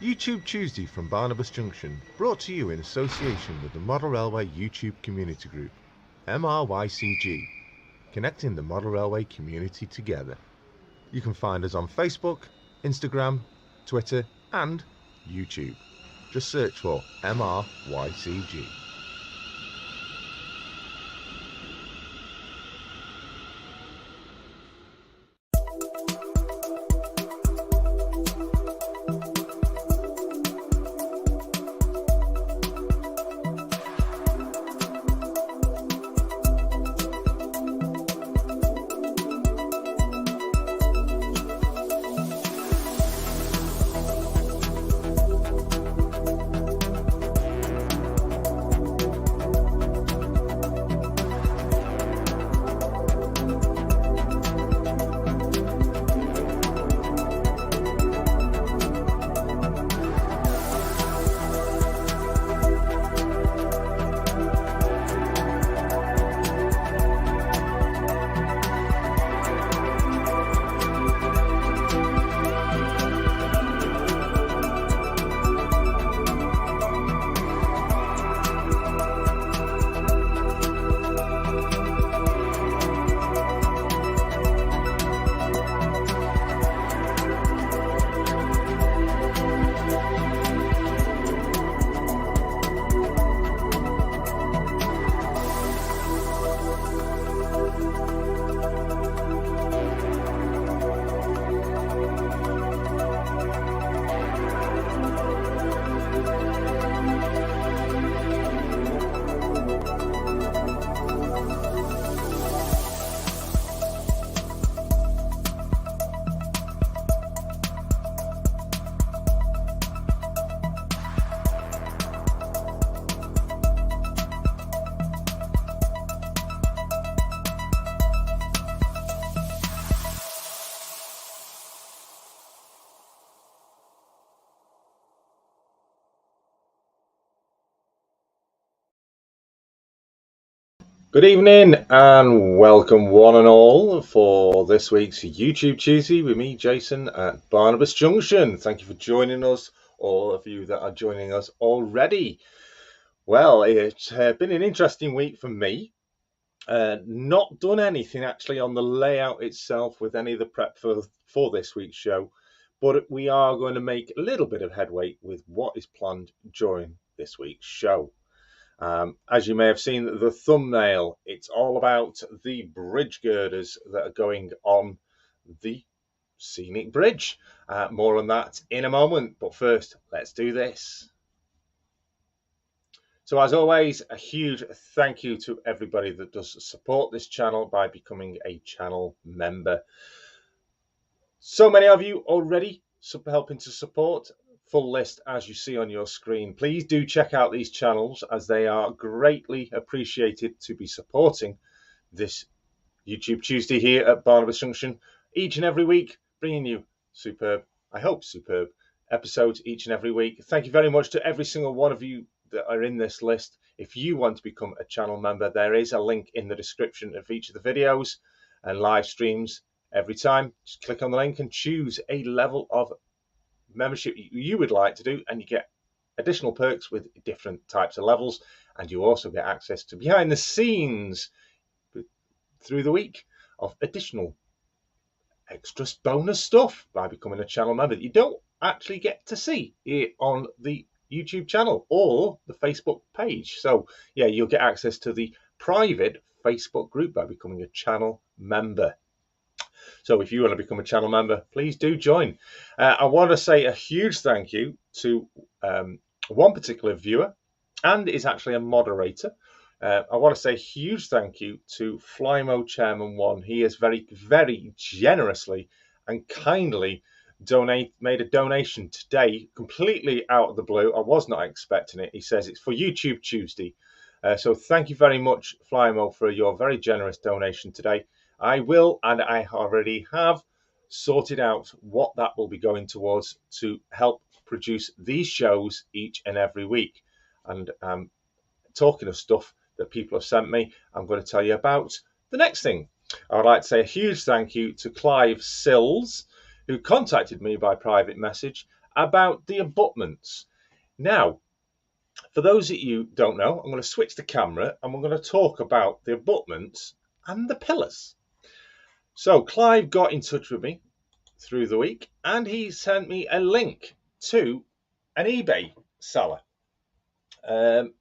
YouTube Tuesday from Barnabas Junction, brought to you in association with the Model Railway YouTube Community Group, MRYCG, connecting the Model Railway community together. You can find us on Facebook, Instagram, Twitter and YouTube. Just search for MRYCG. Good evening and welcome one and all for this week's YouTube Tuesday with me, Jason, at Barnabas Junction. Thank you for joining us, all of you that are joining us already. Well, it's been an interesting week for me. Not done anything actually on the layout itself with any of the prep for this week's show, but we are going to make a little bit of headway with what is planned during this week's show. As you may have seen the thumbnail, it's all about the bridge girders that are going on the scenic bridge. More on that in a moment, but first let's do this. So as always, a huge thank you to everybody that does support this channel by becoming a channel member. So many of you already helping to support. Full list as you see on your screen. Please do check out these channels as they are greatly appreciated to be supporting this YouTube Tuesday here at Barnabas Junction each and every week, bringing you superb, I hope superb episodes each and every week. Thank you very much to every single one of you that are in this list. If you want to become a channel member, there is a link in the description of each of the videos and live streams every time. Just click on the link and choose a level of membership you would like to do, and you get additional perks with different types of levels, and you also get access to behind the scenes through the week of additional extra bonus stuff by becoming a channel member that you don't actually get to see here on the YouTube channel or the Facebook page. So yeah, you'll get access to the private Facebook group by becoming a channel member. So if you want to become a channel member, please do join. I want to say a huge thank you to one particular viewer, and is actually a moderator. I want to say a huge thank you to Flymo Chairman 1. He has very, very generously and kindly made a donation today, completely out of the blue. I was not expecting it. He says it's for YouTube Tuesday. So thank you very much, Flymo, for your very generous donation today. I will, and I already have, sorted out what that will be going towards to help produce these shows each and every week. And talking of stuff that people have sent me, I'm going to tell you about the next thing. I would like to say a huge thank you to Clive Sills, who contacted me by private message about the abutments. Now, for those that you don't know, I'm going to switch the camera and we're going to talk about the abutments and the pillars. So Clive got in touch with me through the week and he sent me a link to an eBay seller. And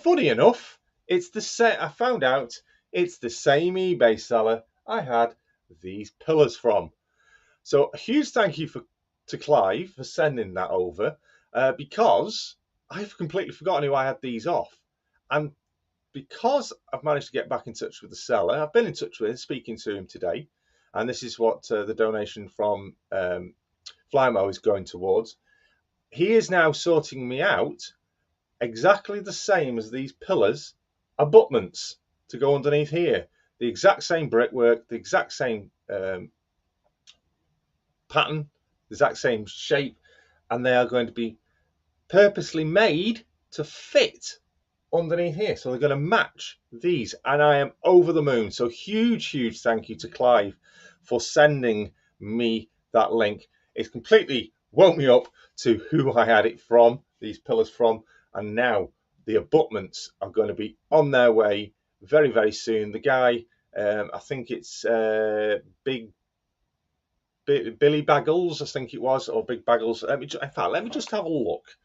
funny enough, it's the same. I found out it's the same eBay seller I had these pillars from. So a huge thank you to Clive for sending that over, because I've completely forgotten who I had these off. And because I've managed to get back in touch with the seller, I've been in touch with him, speaking to him today, and this is what the donation from Flymo is going towards. He is now sorting me out exactly the same as these pillars, abutments to go underneath here. The exact same brickwork, the exact same pattern, the exact same shape, and they are going to be purposely made to fit underneath here. So they're going to match these, and I am over the moon. So huge thank you to Clive for sending me that link. It's completely woke me up to who I had it from, these pillars from, and now the abutments are going to be on their way very soon. The guy, I think it's Billy Baggles, I think it was, or Big Baggles. Let me just have a look.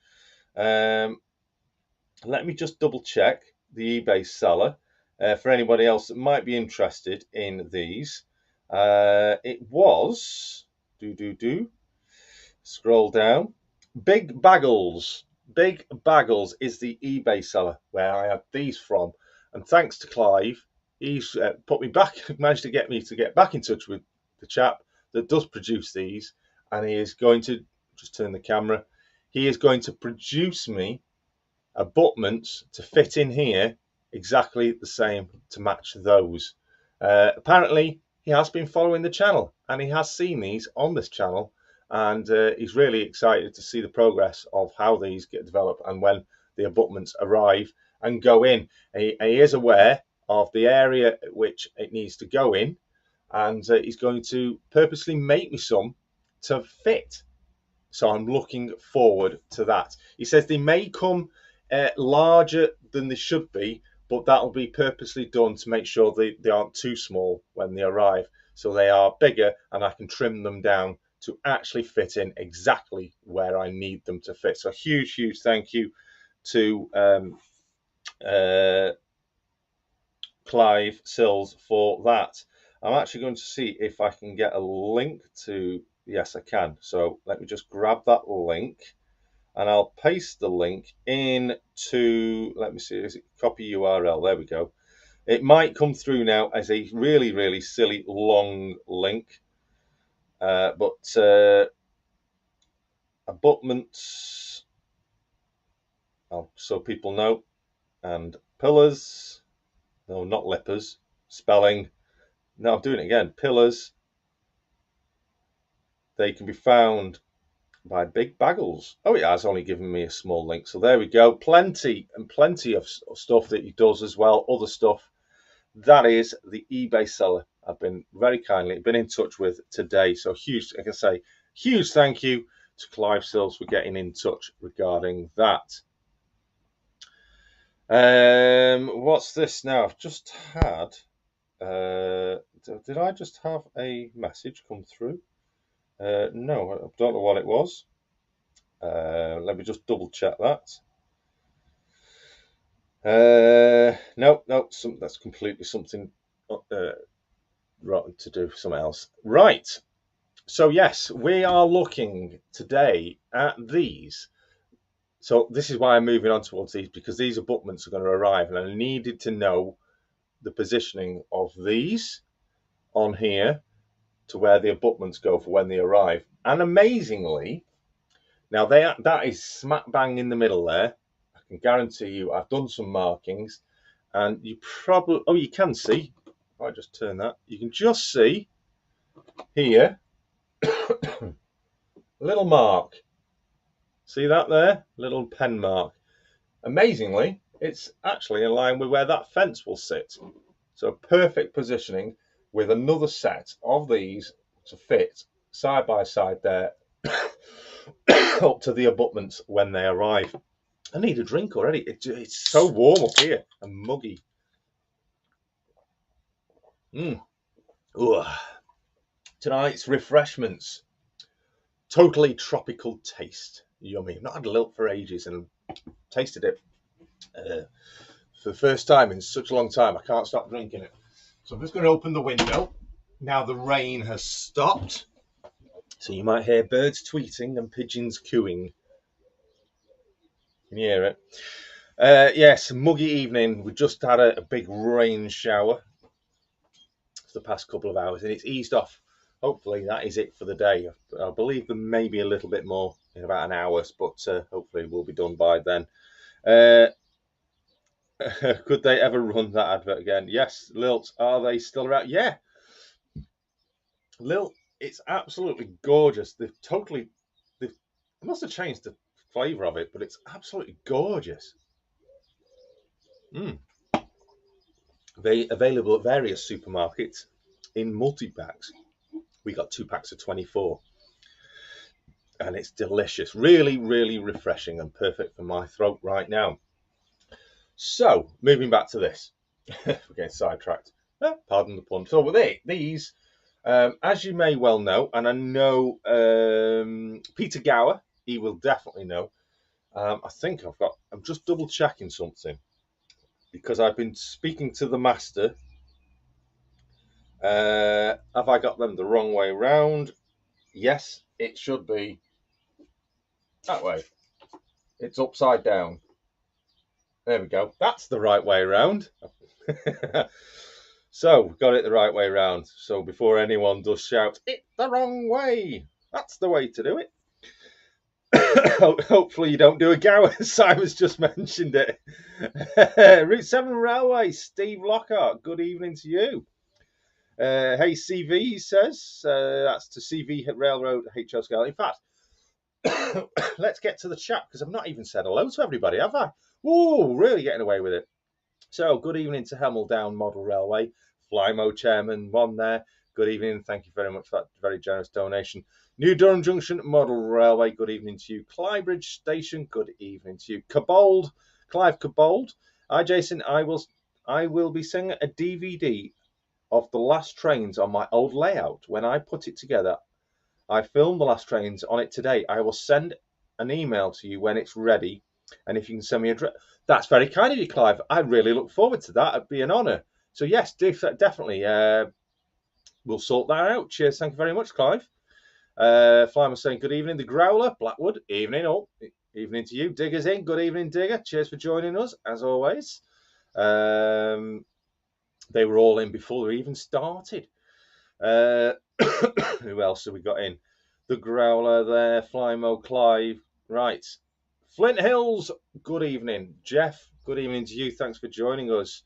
Let me just double check the eBay seller for anybody else that might be interested in these. It was scroll down. Big Baggles. Big Baggles is the eBay seller where I had these from, and thanks to Clive, he's put me back, managed to get me to get back in touch with the chap that does produce these, and he is going to just turn the camera. He is going to produce me abutments to fit in here exactly the same to match those. Apparently he has been following the channel and he has seen these on this channel, and he's really excited to see the progress of how these get developed and when the abutments arrive and go in. He is aware of the area at which it needs to go in, and he's going to purposely make me some to fit. So I'm looking forward to that. He says they may come larger than they should be, but that'll be purposely done to make sure they aren't too small when they arrive. So they are bigger and I can trim them down to actually fit in exactly where I need them to fit. So huge thank you to Clive Sills for that. I'm actually going to see if I can get a link to, yes I can. So let me just grab that link and I'll paste the link into, let me see, is it copy URL? There we go. It might come through now as a really silly long link, but abutments, so people know, and pillars, no, not lippers, spelling, no, I'm doing it again, pillars, they can be found by Big Baggles. Oh, it has only given me a small link. So there we go. Plenty of stuff that he does as well. Other stuff. That is the eBay seller I've been very kindly been in touch with today. So huge, I can say, huge thank you to Clive Sills for getting in touch regarding that. What's this now? I've just had, did I just have a message come through? No, I don't know what it was. Let me just double check that. No, that's completely something rotten to do, something else. Right. So yes, we are looking today at these. So this is why I'm moving on towards these, because these abutments are going to arrive, and I needed to know the positioning of these on here to where the abutments go for when they arrive. And amazingly, now that is smack bang in the middle there. I can guarantee you I've done some markings, and you probably, oh, you can see, if I just turn that, you can just see here a little mark. See that there? Little pen mark. Amazingly, it's actually in line with where that fence will sit. So perfect positioning with another set of these to fit side by side there. up to the abutments when they arrive. I need a drink already. It's so warm up here and muggy. Tonight's refreshments. Totally tropical taste. Yummy. I've not had a lilt for ages and tasted it for the first time in such a long time. I can't stop drinking it. So I'm just going to open the window. Now the rain has stopped. So you might hear birds tweeting and pigeons cooing. Can you hear it? Yes, muggy evening. We just had a big rain shower for the past couple of hours and it's eased off. Hopefully that is it for the day. I believe there may be a little bit more in about an hour, but hopefully we'll be done by then. Could they ever run that advert again? Yes, Lilt, are they still around? Yeah. Lilt, it's absolutely gorgeous. They must have changed the flavour of it, but it's absolutely gorgeous. They available at various supermarkets in multi-packs. We got 2 packs of 24. And it's delicious. Really, really refreshing and perfect for my throat right now. So, moving back to this. We're getting sidetracked. Pardon the pun. So, with these, as you may well know, and I know Peter Gower, he will definitely know. I think I'm just double checking something because I've been speaking to the master. Have I got them the wrong way round? Yes, it should be that way. It's upside down. There we go. That's the right way around. So, we've got it the right way around. So, before anyone does shout, it's the wrong way. That's the way to do it. Hopefully you don't do a Gower. Simon's just mentioned it. Route 7 Railway, Steve Lockhart. Good evening to you. Hey, CV, he says. That's to CV Railroad HO Scale. In fact, let's get to the chat because I've not even said hello to everybody, have I? Whoa, really getting away with it. So, good evening to Hemel Down Model Railway. Flymo Chairman, one there. Good evening. Thank you very much for that very generous donation. New Durham Junction Model Railway. Good evening to you. Clybridge Station. Good evening to you. Clive Cabold. Hi, Jason. I will be sending a DVD of the last trains on my old layout. When I put it together, I filmed the last trains on it today. I will send an email to you when it's ready. And if you can send me a address, that's very kind of you, Clive. I really look forward to that. It'd be an honour. So yes, definitely. We'll sort that out. Cheers. Thank you very much, Clive. Flyman saying good evening. The Growler, Blackwood, evening all. Evening to you. Digger's in. Good evening, Digger. Cheers for joining us, as always. They were all in before they even started. Who else have we got in? The Growler there. Flymo, Clive. Right. Flint Hills, good evening. Jeff, good evening to you. Thanks for joining us.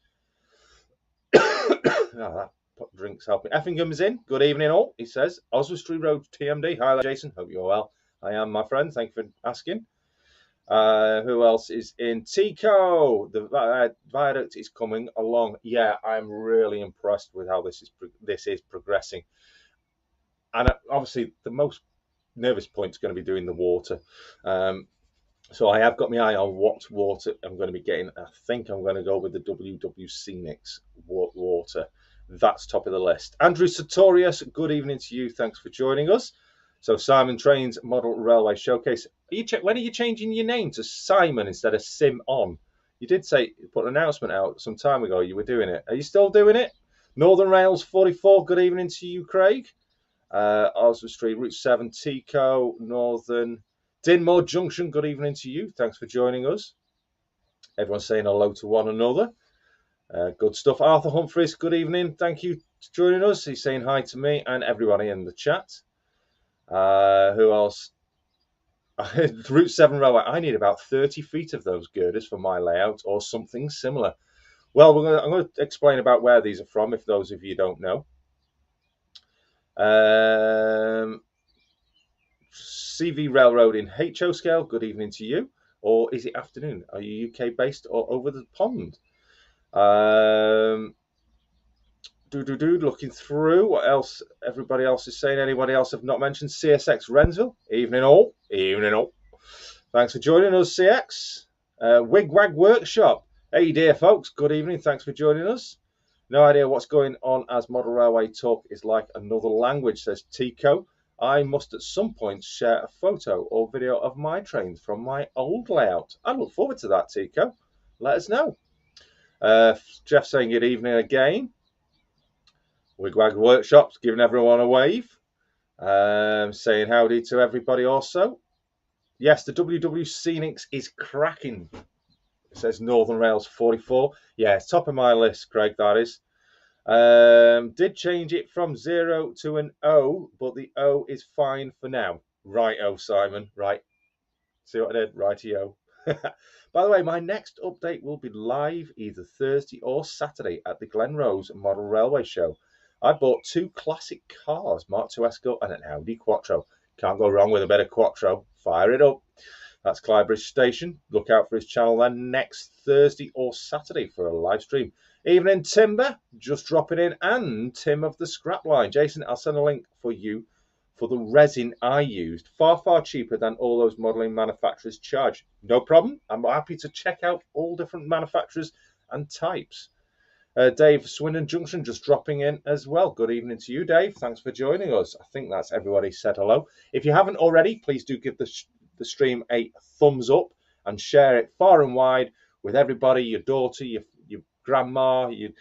That drink's helping. Effingham's in. Good evening, all. He says. Oswald Street Road, TMD. Hi, Jason. Hope you're well. I am, my friend. Thank you for asking. Who else is in? Tico. The viaduct is coming along. Yeah, I'm really impressed with how this is progressing. And obviously, the most nervous point is going to be doing the water. So I have got my eye on what water I'm going to be getting. I think I'm going to go with the WWC Mix water. That's top of the list. Andrew Sartorius, good evening to you. Thanks for joining us. So Simon Trains Model Railway Showcase. When are you changing your name to Simon instead of Sim On? You did say, put an announcement out some time ago. You were doing it. Are you still doing it? Northern Rails 44, good evening to you, Craig. Oswald Street, Route 7, Tico, Northern. Dinmore Junction, good evening to you. Thanks for joining us. Everyone's saying hello to one another. Good stuff. Arthur Humphreys, good evening. Thank you for joining us. He's saying hi to me and everybody in the chat. Who else? Route 7 Railway. I need about 30 feet of those girders for my layout or something similar. Well, I'm going to explain about where these are from if those of you don't know. CV Railroad in HO scale, good evening to you. Or is it afternoon? Are you UK based or over the pond? Looking through what else everybody else is saying. Anybody else have not mentioned? CSX Rensville. Evening all. Evening all. Thanks for joining us, CX. Wigwag Workshop. Hey dear folks, good evening. Thanks for joining us. No idea what's going on as Model Railway Talk is like another language, says Tico. I must at some point share a photo or video of my trains from my old layout. I look forward to that, Tico. Let us know. Jeff saying good evening again. Wigwag Workshops giving everyone a wave. Saying howdy to everybody also. Yes, the WW Scenics is cracking. It says Northern Rails 44. Yeah, it's top of my list, Craig, that is. Did change it from 0 to an O, but the O is fine for now. Right-o, Simon. Right. See what I did? Righty-o. By the way, my next update will be live either Thursday or Saturday at the Glenrose Model Railway Show. I bought 2 classic cars, Mark II Escort and an Audi Quattro. Can't go wrong with a bit of Quattro. Fire it up. That's Clybridge Station. Look out for his channel then next Thursday or Saturday for a live stream. Evening Timber, just dropping in, and Tim of the Scrap Line. Jason, I'll send a link for you for the resin I used. Far, far cheaper than all those modelling manufacturers charge. No problem. I'm happy to check out all different manufacturers and types. Dave, Swindon Junction, just dropping in as well. Good evening to you, Dave. Thanks for joining us. I think that's everybody said hello. If you haven't already, please do give the stream a thumbs up and share it far and wide with everybody, your daughter, your grandma, your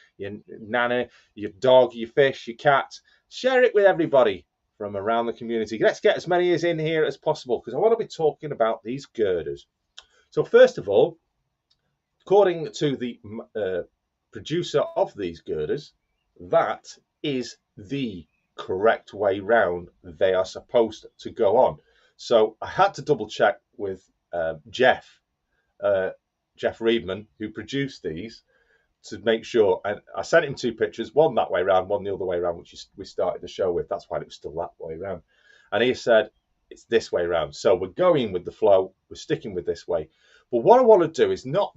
nana, your dog, your fish, your cat. Share it with everybody from around the community. Let's get as many as in here as possible because I want to be talking about these girders. So first of all, according to the producer of these girders, that is the correct way round they are supposed to go on. So I had to double check with Jeff Reedman, who produced these, to make sure. And I sent him 2 pictures, one that way round, one the other way around, which we started the show with. That's why it was still that way round. And he said it's this way round. So we're going with the flow. We're sticking with this way. But what I want to do is not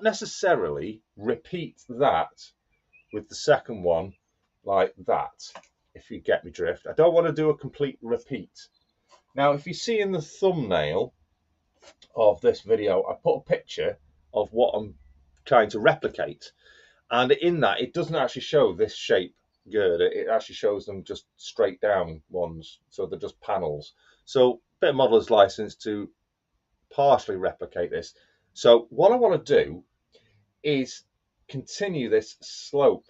necessarily repeat that with the second one like that, if you get me drift. I don't want to do a complete repeat. Now, if you see in the thumbnail of this video, I put a picture of what I'm trying to replicate. And in that, it doesn't actually show this shape girder. It actually shows them just straight down ones. So they're just panels. So a bit of modeler's license to partially replicate this. So what I want to do is continue this slope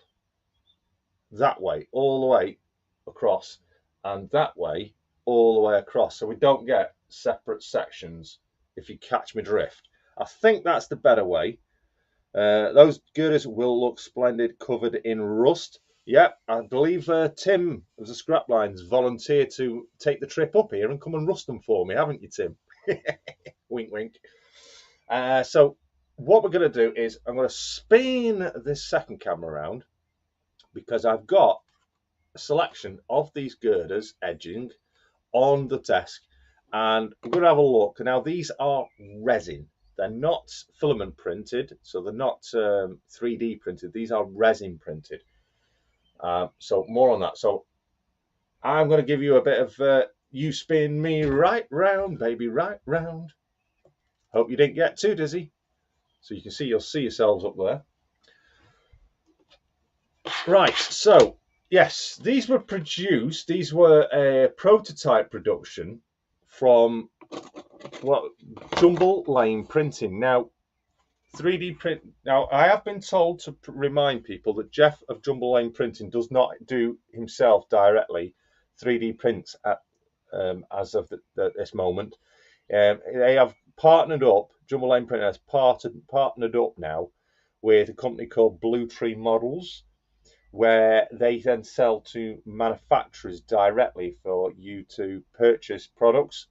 that way, all the way across, and that way, all the way across. So we don't get separate sections, if you catch me drift. I think that's the better way. Those girders will look splendid covered in rust. Yep, I believe Tim of the Scrap Lines volunteered to take the trip up here and come and rust them for me, haven't you, Tim? Wink, wink. So what we're going to do is I'm going to spin this second camera around because I've got a selection of these girders edging on the desk, and we're going to have a look. Now, these are resin. They're not filament printed, so they're not 3D printed. These are resin printed. So more on that. So I'm going to give you a bit of you spin me right round, baby, right round. Hope you didn't get too dizzy. So you can see, you'll see yourselves up there. Right, so yes, these were produced. These were a prototype production from Jumble Lane Printing. Now, 3D print. Now, I have been told to remind people that Jeff of Jumble Lane Printing does not do himself directly 3D prints as of this moment. They have partnered up. Jumble Lane Printing has partnered up now with a company called Blue Tree Models, where they then sell to manufacturers directly for you to purchase products.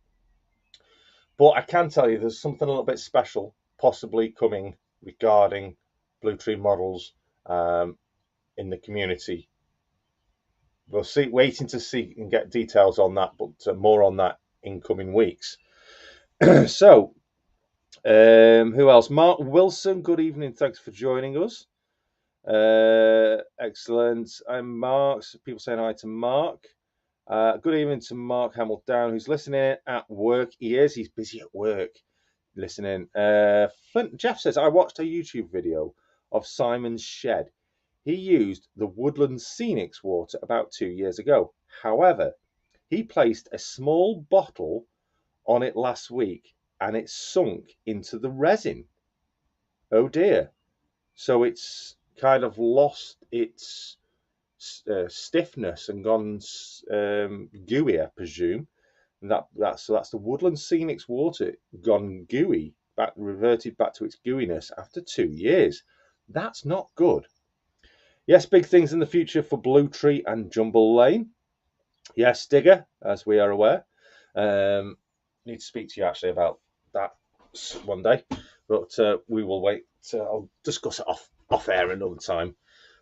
But I can tell you there's something a little bit special possibly coming regarding Blue Tree Models in the community. We'll see, waiting to see and get details on that, but more on that in coming weeks. So, who else? Mark Wilson, good evening. Thanks for joining us. Excellent. I'm Mark. People saying hi to Mark. Good evening to Mark Hamilton, who's listening at work. He is. He's busy at work listening. Jeff says, I watched a YouTube video of Simon's shed. He used the Woodland Scenics water about 2 years ago. However, he placed a small bottle on it last week and it sunk into the resin. Oh dear. So it's kind of lost its stiffness and gone gooey, I presume. And that's the Woodland Scenics water gone gooey, reverted back to its gooiness after 2 years. That's not good. Yes, big things in the future for Blue Tree and Jumble Lane. Yes, Digger, as we are aware. Need to speak to you actually about that one day, but we will wait. I'll discuss it off air another time.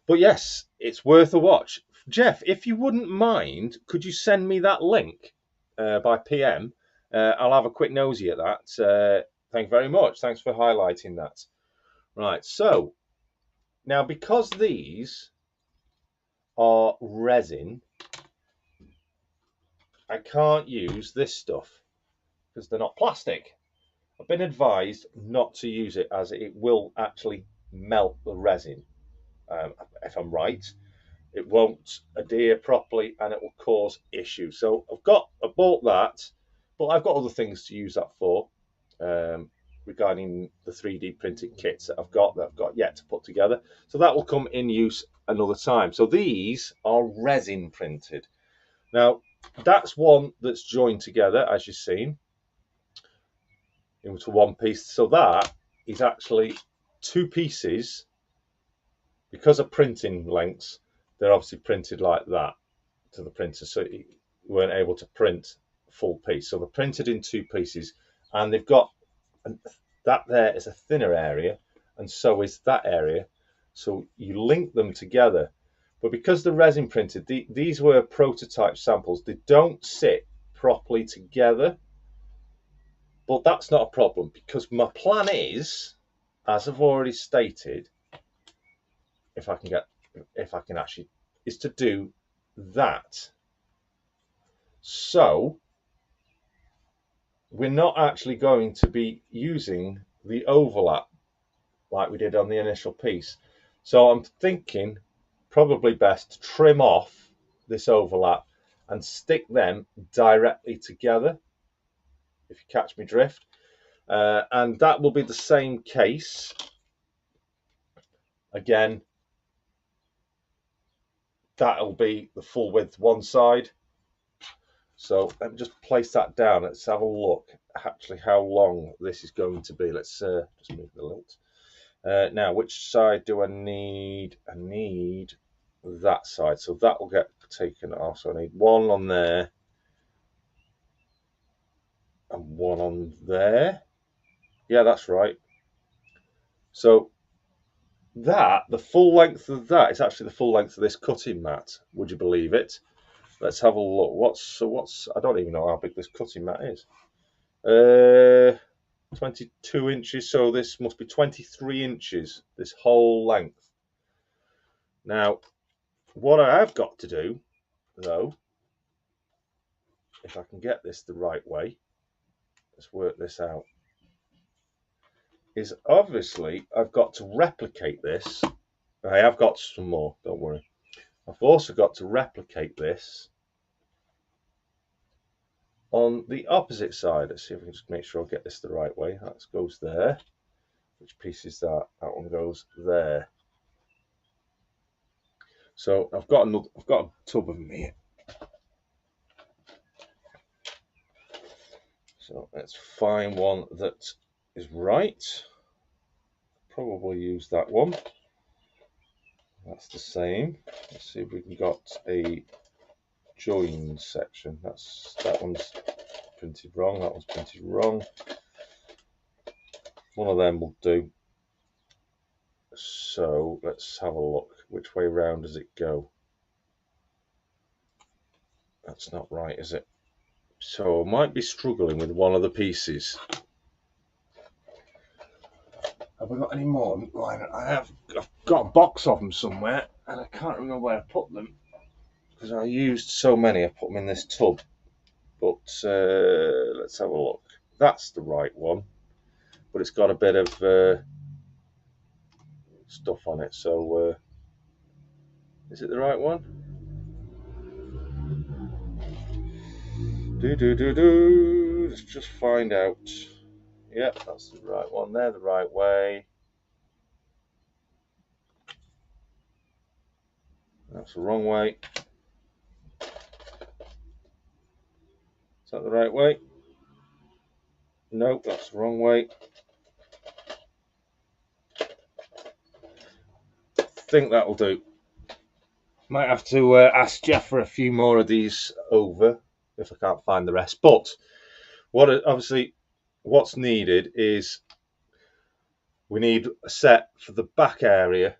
But yes, it's worth a watch. Jeff, if you wouldn't mind, could you send me that link by PM? I'll have a quick nosy at that. Thank you very much. Thanks for highlighting that. Right, so now because these are resin, I can't use this stuff because they're not plastic. I've been advised not to use it as it will actually melt the resin. If I'm right, it won't adhere properly and it will cause issues. So I bought that, but I've got other things to use that for regarding the 3D printed kits that I've got yet to put together. So that will come in use another time. So these are resin printed. Now, that's one that's joined together, as you've seen, into one piece. So that is actually two pieces. Because of printing lengths, they're obviously printed like that to the printer, so you weren't able to print a full piece. So they're printed in two pieces, and they've got that there is a thinner area, and so is that area. So you link them together. But because the resin printed, these were prototype samples. They don't sit properly together, but that's not a problem because my plan is, as I've already stated, if I can actually, is to do that. So we're not actually going to be using the overlap like we did on the initial piece. So I'm thinking probably best to trim off this overlap and stick them directly together, if you catch me drift. And that will be the same case. Again, that'll be the full width one side. So let me just place that down. Let's have a look actually how long this is going to be. Let's just move the lilt. Now, which side do I need? I need that side. So that will get taken off. So I need one on there and one on there. Yeah, that's right. So that, the full length of that is actually the full length of this cutting mat. Would you believe it? Let's have a look. I don't even know how big this cutting mat is. 22 inches, so this must be 23 inches, this whole length. Now, what I have got to do, though, if I can get this the right way, let's work this out, is obviously I've got to replicate this. I have got some more, don't worry. I've also got to replicate this on the opposite side. Let's see if we can just make sure I get this the right way. That goes there. Which piece is that? That one goes there. So I've got a tub of them here. So let's find one that is right. Probably use that one. That's the same. Let's see if we can got a join section. That one's printed wrong. That one's printed wrong. One of them will do. So let's have a look. Which way round does it go? That's not right, is it? So I might be struggling with one of the pieces. I Have I got any more? I've got a box of them somewhere, and I can't remember where I put them because I used so many. I put them in this tub. But let's have a look. That's the right one, but it's got a bit of stuff on it. So is it the right one? Let's just find out. Yep, that's the right one there, the right way. That's the wrong way. Is that the right way? Nope, that's the wrong way. I think that'll do. Might have to ask Jeff for a few more of these over if I can't find the rest. But what's needed is we need a set for the back area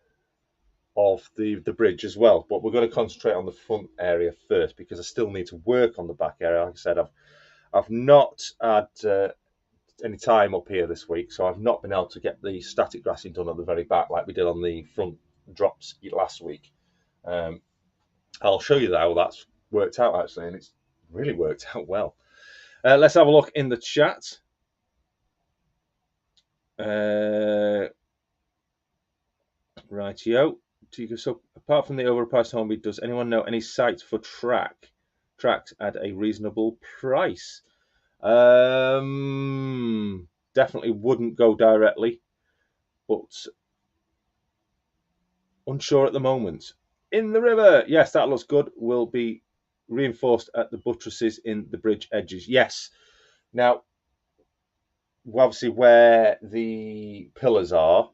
of the bridge as well. But we're going to concentrate on the front area first because I still need to work on the back area. Like I said, I've not had any time up here this week, so I've not been able to get the static grassing done at the very back like we did on the front drops last week. I'll show you how that's worked out actually, and it's really worked out well. Let's have a look in the chat. Rightio. So apart from the overpriced Hornby, does anyone know any sites for tracks at a reasonable price? Definitely wouldn't go directly, but unsure at the moment. In the river, yes, that looks good. Will be reinforced at the buttresses in the bridge edges. Yes. Now, obviously, where the pillars are,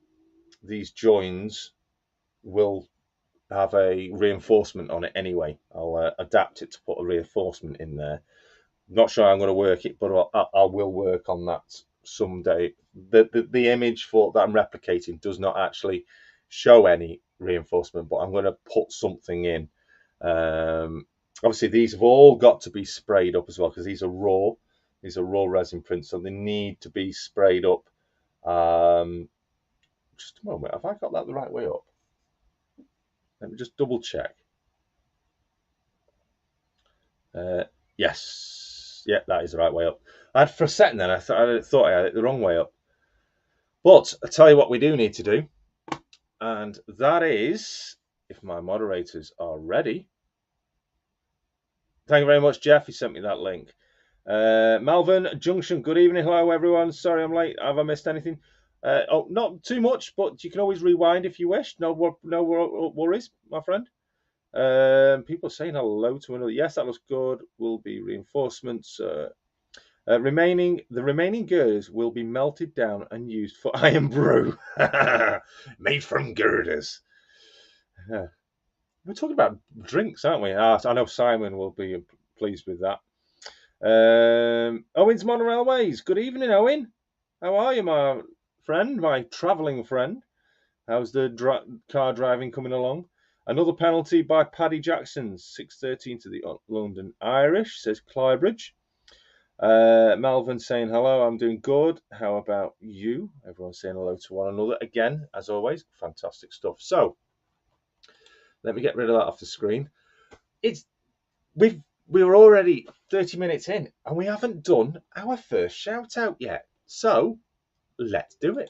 these joins will have a reinforcement on it anyway. I'll adapt it to put a reinforcement in there. Not sure I'm going to work it, but I will work on that someday. The image that I'm replicating does not actually show any reinforcement, but I'm going to put something in. Obviously, these have all got to be sprayed up as well because these are raw. These are raw resin prints, so they need to be sprayed up. Just a moment, have I got that the right way up? Let me just double check. Yes, yeah, that is the right way up. For a second then, I thought I had it the wrong way up. But I tell you what we do need to do, and that is, if my moderators are ready. Thank you very much, Jeff. You sent me that link. Melvin Junction, good evening. Hello, everyone. Sorry I'm late. Have I missed anything? Oh, not too much, but you can always rewind if you wish. No worries, my friend. People saying hello to another. Yes, that looks good. Will be reinforcements. The remaining girders will be melted down and used for iron brew. Made from girders. We're talking about drinks, aren't we? I know Simon will be pleased with that. Owen's Model Railways. Good evening, Owen. How are you, my friend, my travelling friend? How's the car driving coming along? Another penalty by Paddy Jackson, 6-13 to the London Irish, says Clybridge. Melvin saying hello, I'm doing good. How about you? Everyone's saying hello to one another again, as always. Fantastic stuff. So let me get rid of that off the screen. We're already 30 minutes in and we haven't done our first shout out yet. So let's do it.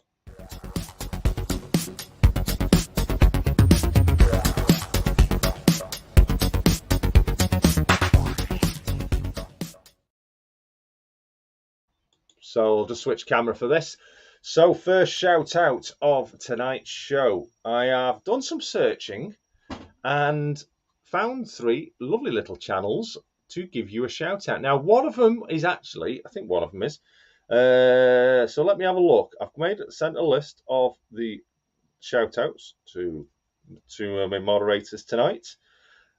So I'll just switch camera for this. So first shout out of tonight's show. I have done some searching and found 3 lovely little channels to give you a shout out. Now, one of them is actually, I think one of them is. So let me have a look. I've sent a list of the shout outs to my moderators tonight.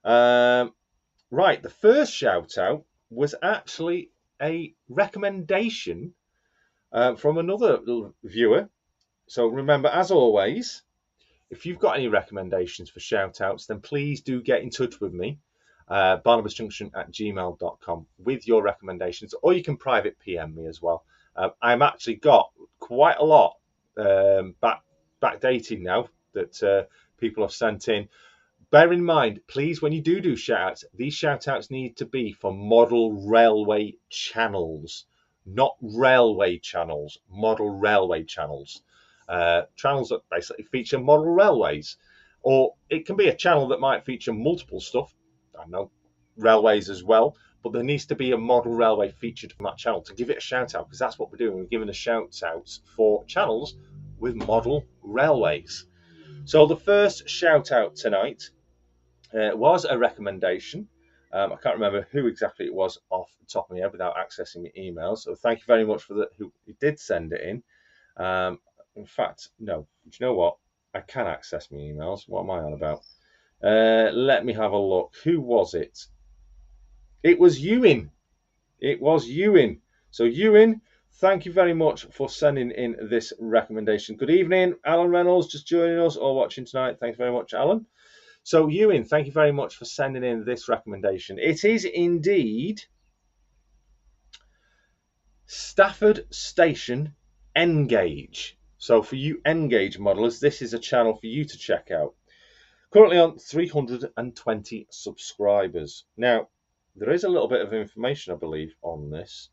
Right, the first shout out was actually a recommendation from another viewer. So remember, as always, if you've got any recommendations for shout outs, then please do get in touch with me, BarnabasJunction@gmail.com, with your recommendations, or you can private PM me as well. I've actually got quite a lot backdating now that people have sent in. Bear in mind, please, when you do shout-outs, these shout-outs need to be for model railway channels, not railway channels, model railway channels. Channels that basically feature model railways. Or it can be a channel that might feature multiple stuff, I don't know, railways as well, but there needs to be a model railway featured on that channel to give it a shout-out, because that's what we're doing. We're giving the shout-outs for channels with model railways. So the first shout-out tonight was a recommendation. I can't remember who exactly it was off the top of my head without accessing my emails. So thank you very much for who did send it in. In fact, no, do you know what? I can access my emails. What am I on about? Let me have a look. Who was it? It was Ewan. It was Ewan. So Ewan, thank you very much for sending in this recommendation. Good evening, Alan Reynolds, just joining us or watching tonight. Thanks very much, Alan. So Ewan, thank you very much for sending in this recommendation. It is indeed Stafford Station N-Gauge. So for you N-Gauge modelers, this is a channel for you to check out. Currently on 320 subscribers. Now, there is a little bit of information, I believe, on this.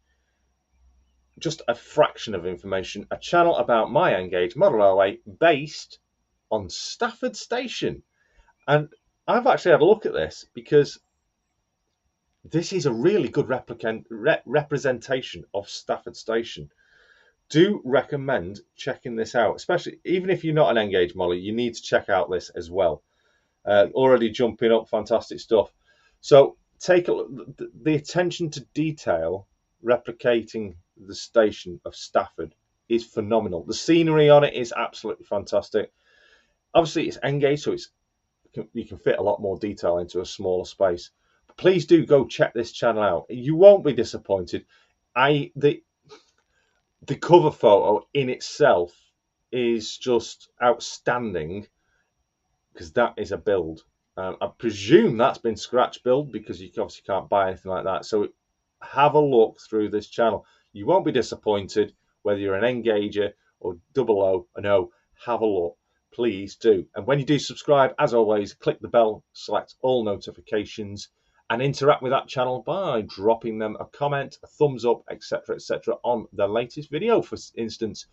Just a fraction of information. A channel about my N-Gauge model railway based on Stafford Station. And I've actually had a look at this because this is a really good representation of Stafford Station. Do recommend checking this out, especially even if you're not an N-Gauge modeler, you need to check out this as well. Already jumping up, fantastic stuff. So take a look. The attention to detail replicating the station of Stafford is phenomenal. The scenery on it is absolutely fantastic. Obviously, it's N-Gauge, so you can fit a lot more detail into a smaller space. But please do go check this channel out. You won't be disappointed. The cover photo in itself is just outstanding, because that is a build. I presume that's been scratch build, because you obviously can't buy anything like that. So have a look through this channel. You won't be disappointed whether you're an N-Gauger or 00 and O. Have a look. Please do. And when you do subscribe, as always, click the bell, select all notifications, and interact with that channel by dropping them a comment, a thumbs up, etc., etc. on the latest video. For instance,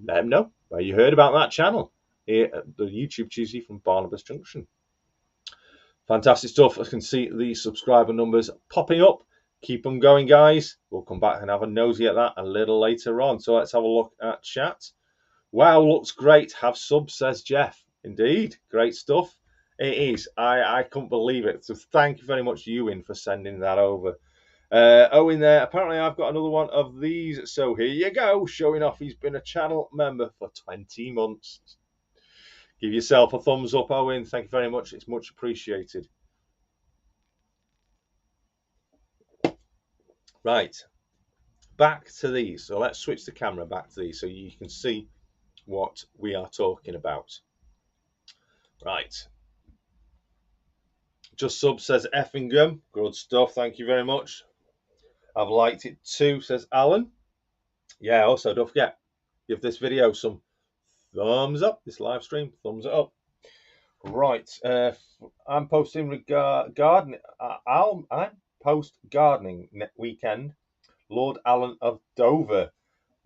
let them know where you heard about that channel here at the YouTube Tuesday from Barnabas Junction. Fantastic stuff. I can see the subscriber numbers popping up. Keep them going, guys. We'll come back and have a nosy at that a little later on. So let's have a look at chat. Wow, looks great. Have subs, says Jeff. Indeed, great stuff. It is. I couldn't believe it. So thank you very much, Ewan, for sending that over. Owen there. Apparently, I've got another one of these. So here you go, showing off he's been a channel member for 20 months. Give yourself a thumbs up, Owen. Thank you very much. It's much appreciated. Right, back to these. So let's switch the camera back to these so you can see what we are talking about. Right. Just sub, says Effingham. Good stuff. Thank you very much. I've liked it too, says Alan. Yeah, also don't forget, give this video some thumbs up. This live stream, thumbs it up. Right. I'm posting gardening. I post gardening weekend. Lord Alan of Dover.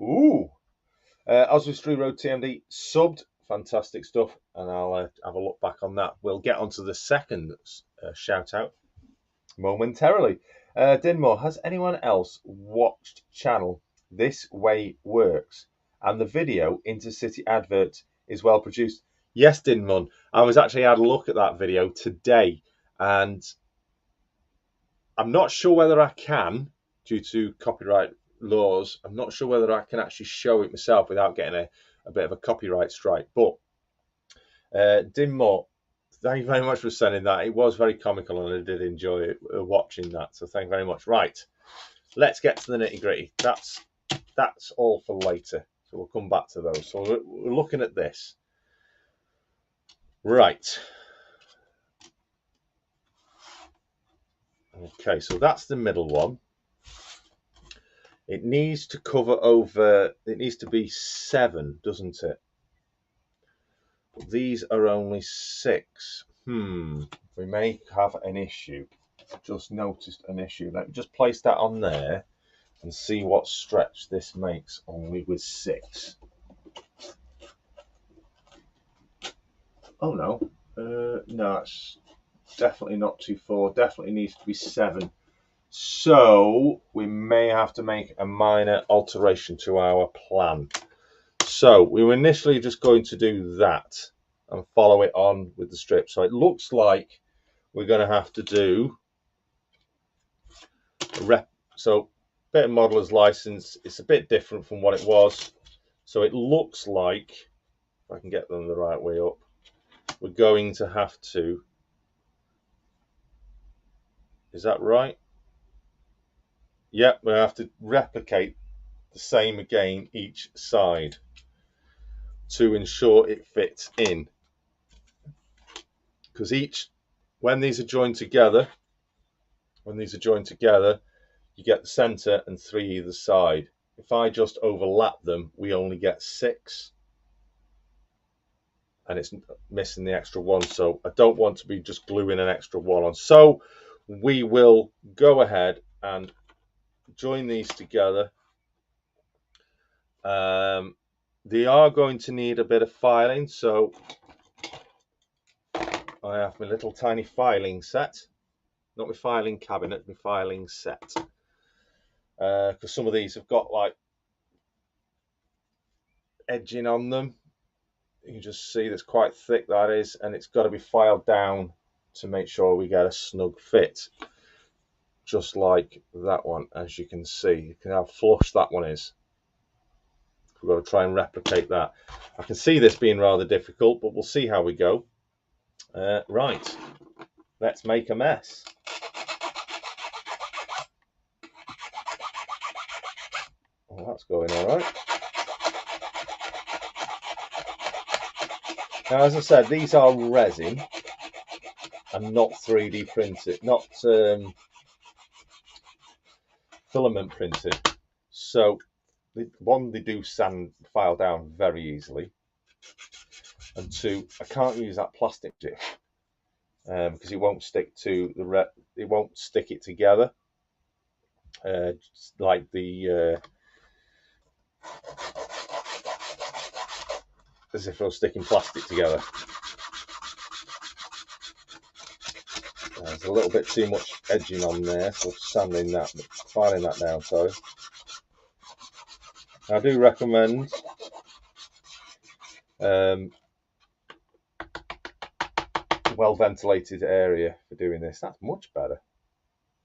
Ooh. Oswestry Road TMD subbed. Fantastic stuff. And I'll have a look back on that. We'll get onto the second shout out momentarily. Dinmore, has anyone else watched channel This Way Works? And the video Intercity advert is well produced. Yes, Dinmore. I was actually had a look at that video today, and I'm not sure whether I can, due to copyright laws. I'm not sure whether I can actually show it myself without getting a bit of a copyright strike. But Dinmore, thank you very much for sending that. It was very comical, and I did enjoy it, watching that. So thank you very much. Right, let's get to the nitty gritty. That's all for later. So we'll come back to those. So we're looking at this. Right. Okay, so that's the middle one. It needs to cover over, it needs to be 7, doesn't it? These are only 6. We may have an issue. Just noticed an issue. Let me just place that on there and see what stretch this makes only with 6. Oh no, no, it's definitely not 2.4. Definitely needs to be 7. So we may have to make a minor alteration to our plan. So we were initially just going to do that and follow it on with the strip. So it looks like we're going to have to do a bit of modeler's license. It's a bit different from what it was. So it looks like, if I can get them the right way up, we're going to have to, is that right? Yep, we have to replicate the same again each side to ensure it fits in. Because when these are joined together, you get the center and 3 either side. If I just overlap them, we only get 6. And it's missing the extra 1. So I don't want to be just gluing an extra 1 on. So we will go ahead and join these together. They are going to need a bit of filing, so I have my little tiny filing set, not my filing cabinet, my filing set, because some of these have got like edging on them. You can just see that's quite thick, that is, and it's got to be filed down to make sure we get a snug fit, just like that one. As you can see, you can see how flush that one is. We've got to try and replicate that. I can see this being rather difficult, but we'll see how we go. Right, let's make a mess. Well, that's going all right. Now, as I said, these are resin and not 3D printed, not filament printed. So, one, they do file down very easily, and 2, I can't use that plastic dip because it won't stick to it won't stick it together like the as if I was sticking plastic together. There's a little bit too much edging on there, so filing that down. Sorry. I do recommend well ventilated area for doing this. That's much better.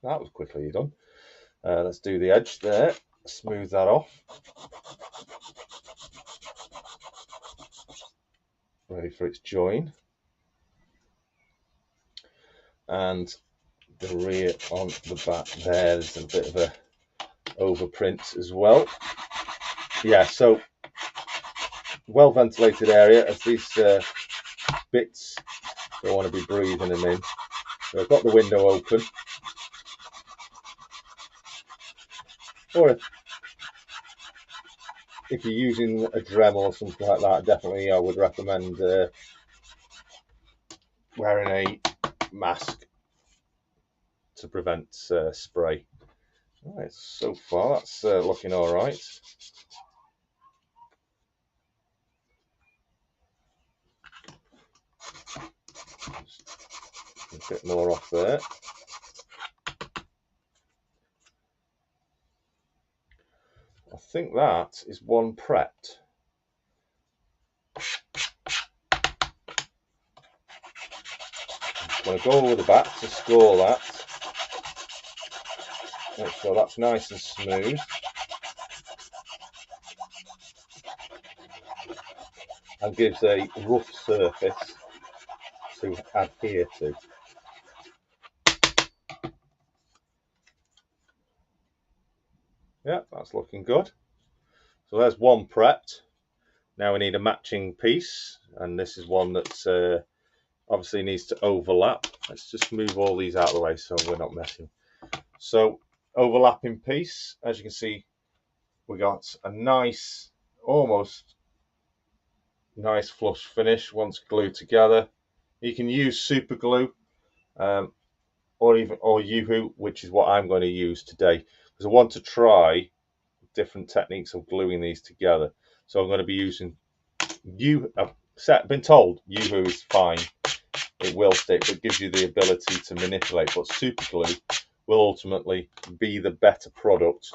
That was quickly done. Let's do the edge there, smooth that off. Ready for its join. And the rear on the back there's a bit of a overprint as well. Yeah, so well ventilated area, as these bits don't want to be breathing them in. So I've got the window open. Or if you're using a Dremel or something like that, definitely I would recommend wearing a mask to prevent spray. All right, so far that's looking all right. A bit more off there. I think that is one prepped. I'm going to go over the back to score that. Make sure that's nice and smooth. And gives a rough surface to adhere to. Yeah, that's looking good. So there's one prepped. Now we need a matching piece, and this is one that's obviously needs to overlap. Let's just move all these out of the way so we're not messing. So overlapping piece, as you can see, we got a nice, almost nice flush finish once glued together. You can use super glue or Yoo-hoo, which is what I'm going to use today, because I want to try different techniques of gluing these together. So I'm going to be using I've been told Yoo-hoo is fine, it will stick, but gives you the ability to manipulate, but super glue will ultimately be the better product.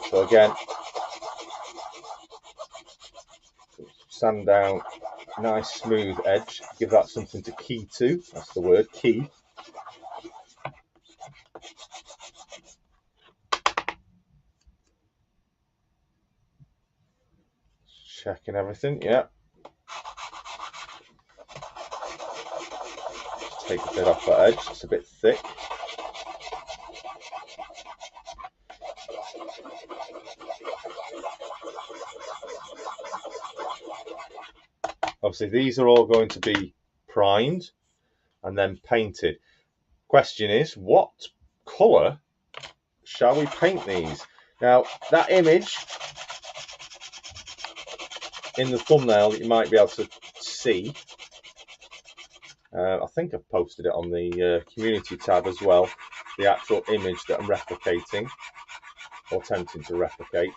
So again, sand down, nice smooth edge, give that something to key to, that's the word, key. Checking everything, yeah. Just take a bit off that edge, it's a bit thick. Obviously, these are all going to be primed and then painted. Question is, what colour shall we paint these? Now, that image in the thumbnail that you might be able to see, I think I've posted it on the community tab as well, the actual image that I'm replicating or attempting to replicate.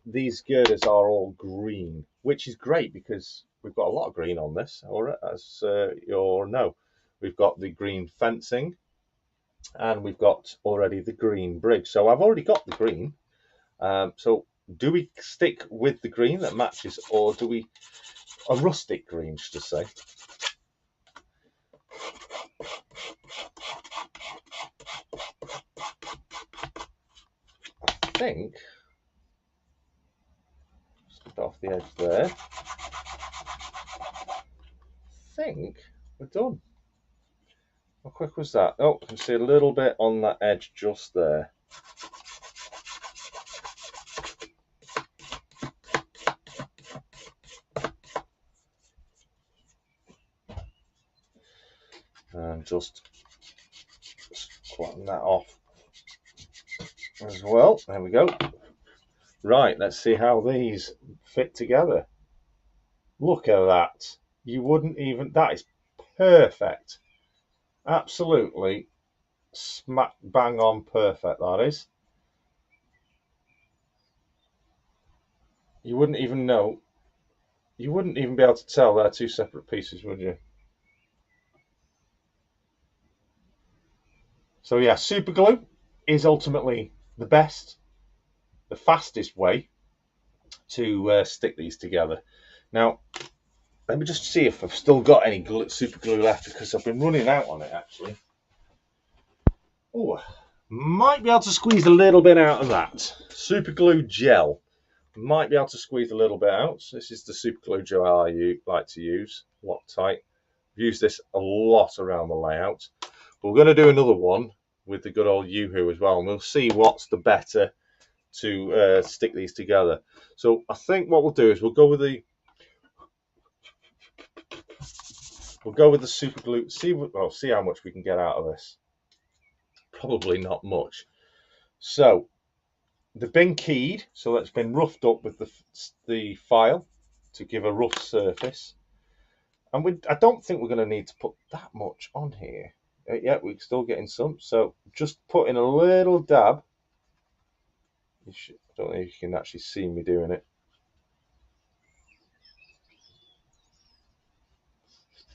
These girders are all green, which is great because we've got a lot of green on this, or as you all know. We've got the green fencing and we've got already the green bridge. So I've already got the green. So do we stick with the green that matches, or do we a rustic green, should I say? I think just off the edge there. I think we're done. How quick was that? Oh, you can see a little bit on that edge just there. And just squatting that off as well. There we go. Right, let's see how these fit together. Look at that. You wouldn't even, that is perfect. Absolutely smack bang on perfect, that is. You wouldn't even know, you wouldn't even be able to tell they're two separate pieces, would you? So yeah, super glue is ultimately the best, the fastest way to stick these together. Now, let me just see if I've still got any super glue left, because I've been running out on it actually. Oh, might be able to squeeze a little bit out of that. Super glue gel. Might be able to squeeze a little bit out. This is the super glue gel I like to use, Loctite. I've used this a lot around the layout. But we're going to do another one with the good old Yoo-hoo as well, and we'll see what's the better to stick these together. So I think what we'll do is we'll go with the super glue. See how much we can get out of this. Probably not much. So they've been keyed, so that's been roughed up with the file to give a rough surface. And I don't think we're going to need to put that much on here. Yeah, we're still getting some. So just put in a little dab. I don't know if you can actually see me doing it.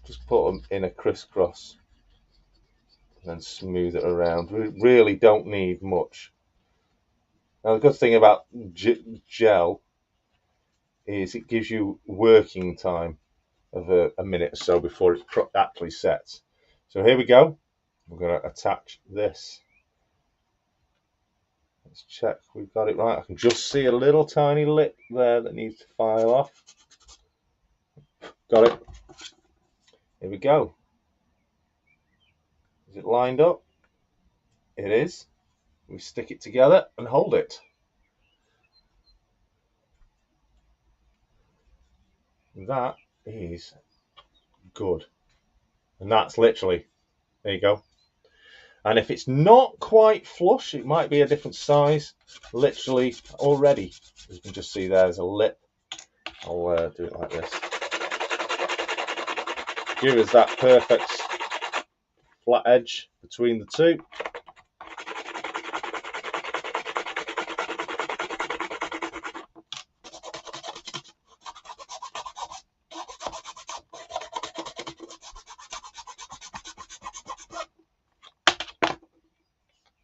Just put them in a crisscross and then smooth it around. We really don't need much. Now the good thing about gel is it gives you working time of a minute or so before it actually sets. So here we go. We're going to attach this. Let's check we've got it right. I can just see a little tiny lip there that needs to file off. Got it. Here we go. Is it lined up? It is. We stick it together and hold it. That is good. And that's literally, there you go. And if it's not quite flush, it might be a different size. Literally already, as you can just see there's a lip. I'll do it like this. Give us that perfect flat edge between the two.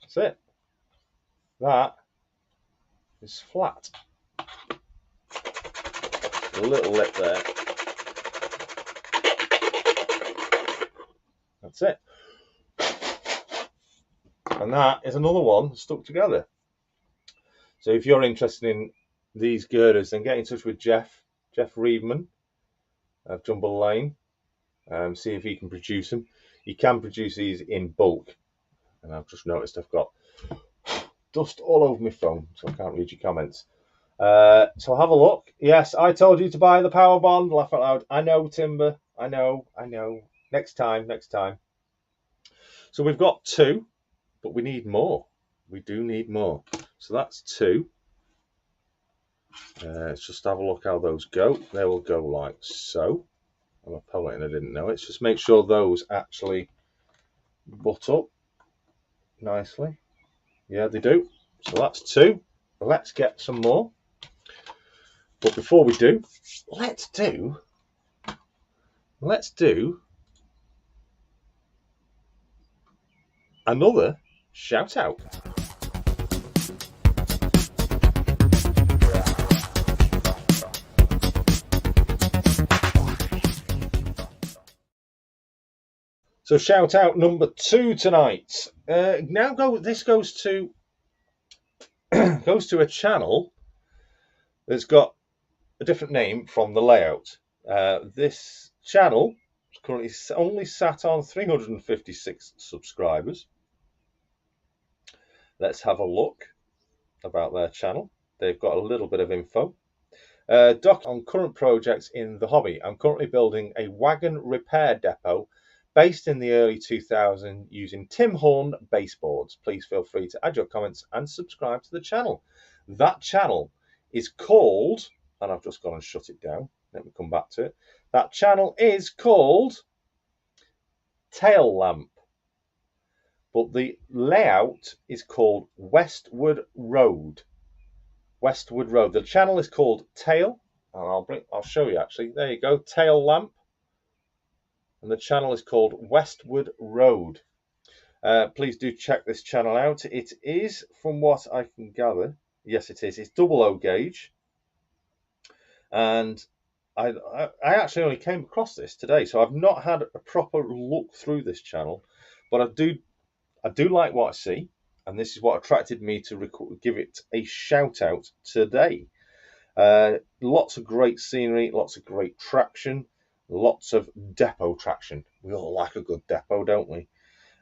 That's it. That is flat. A little lip there. That's it. And that is another one stuck together. So if you're interested in these girders, then get in touch with Jeff Reedman of Jumble Lane. See if he can produce them. He can produce these in bulk. And I've just noticed I've got dust all over my phone, so I can't read your comments. So have a look. Yes, I told you to buy the power bond. Laugh out loud. I know, Timber. I know. Next time. So we've got 2, but we need more. We do need more. So that's 2. Let's just have a look how those go. They will go like so. I'm a poet and I didn't know it. Let's just make sure those actually butt up nicely. Yeah, they do. So that's 2. Let's get some more. But before we do, let's do another shout out. So shout out number 2 tonight. This goes to a channel that's got a different name from the layout. This channel is currently only sat on 356 subscribers. Let's have a look about their channel. They've got a little bit of info. Doc on current projects in the hobby. I'm currently building a wagon repair depot based in the early 2000s using Tim Horn baseboards. Please feel free to add your comments and subscribe to the channel. That channel is called, and I've just gone and shut it down. Let me come back to it. That channel is called Tail Lamp, but the layout is called Westward Road. Westward Road. The channel is called Tail, and I'll show you actually. There you go, Tail Lamp. And the channel is called Westward Road. Please do check this channel out. It is, from what I can gather, yes it is, it's 00 gauge. And I actually only came across this today, so I've not had a proper look through this channel, but I do like what I see, and this is what attracted me to give it a shout out today. Lots of great scenery, lots of great traction, lots of depot traction. We all like a good depot, don't we?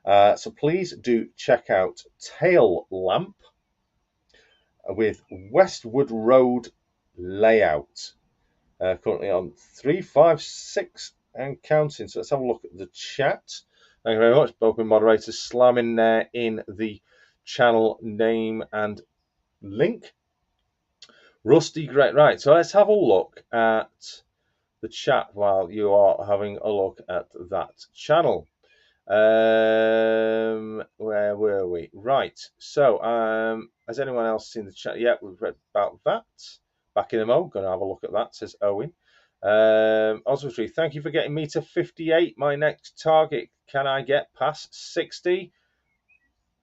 So please do check out Tail Lamp with Westward Road Layout. Currently on 356 and counting. So let's have a look at the chat. Thank you very much. Both moderators slamming there in the channel name and link. Rusty, great. Right, so let's have a look at the chat while you are having a look at that channel. Where were we? Right, so has anyone else seen the chat? Yeah, we've read about that. Back in the mode, gonna have a look at that, says Owen. Oswaldry, thank you for getting me to 58. My next target, can I get past 60?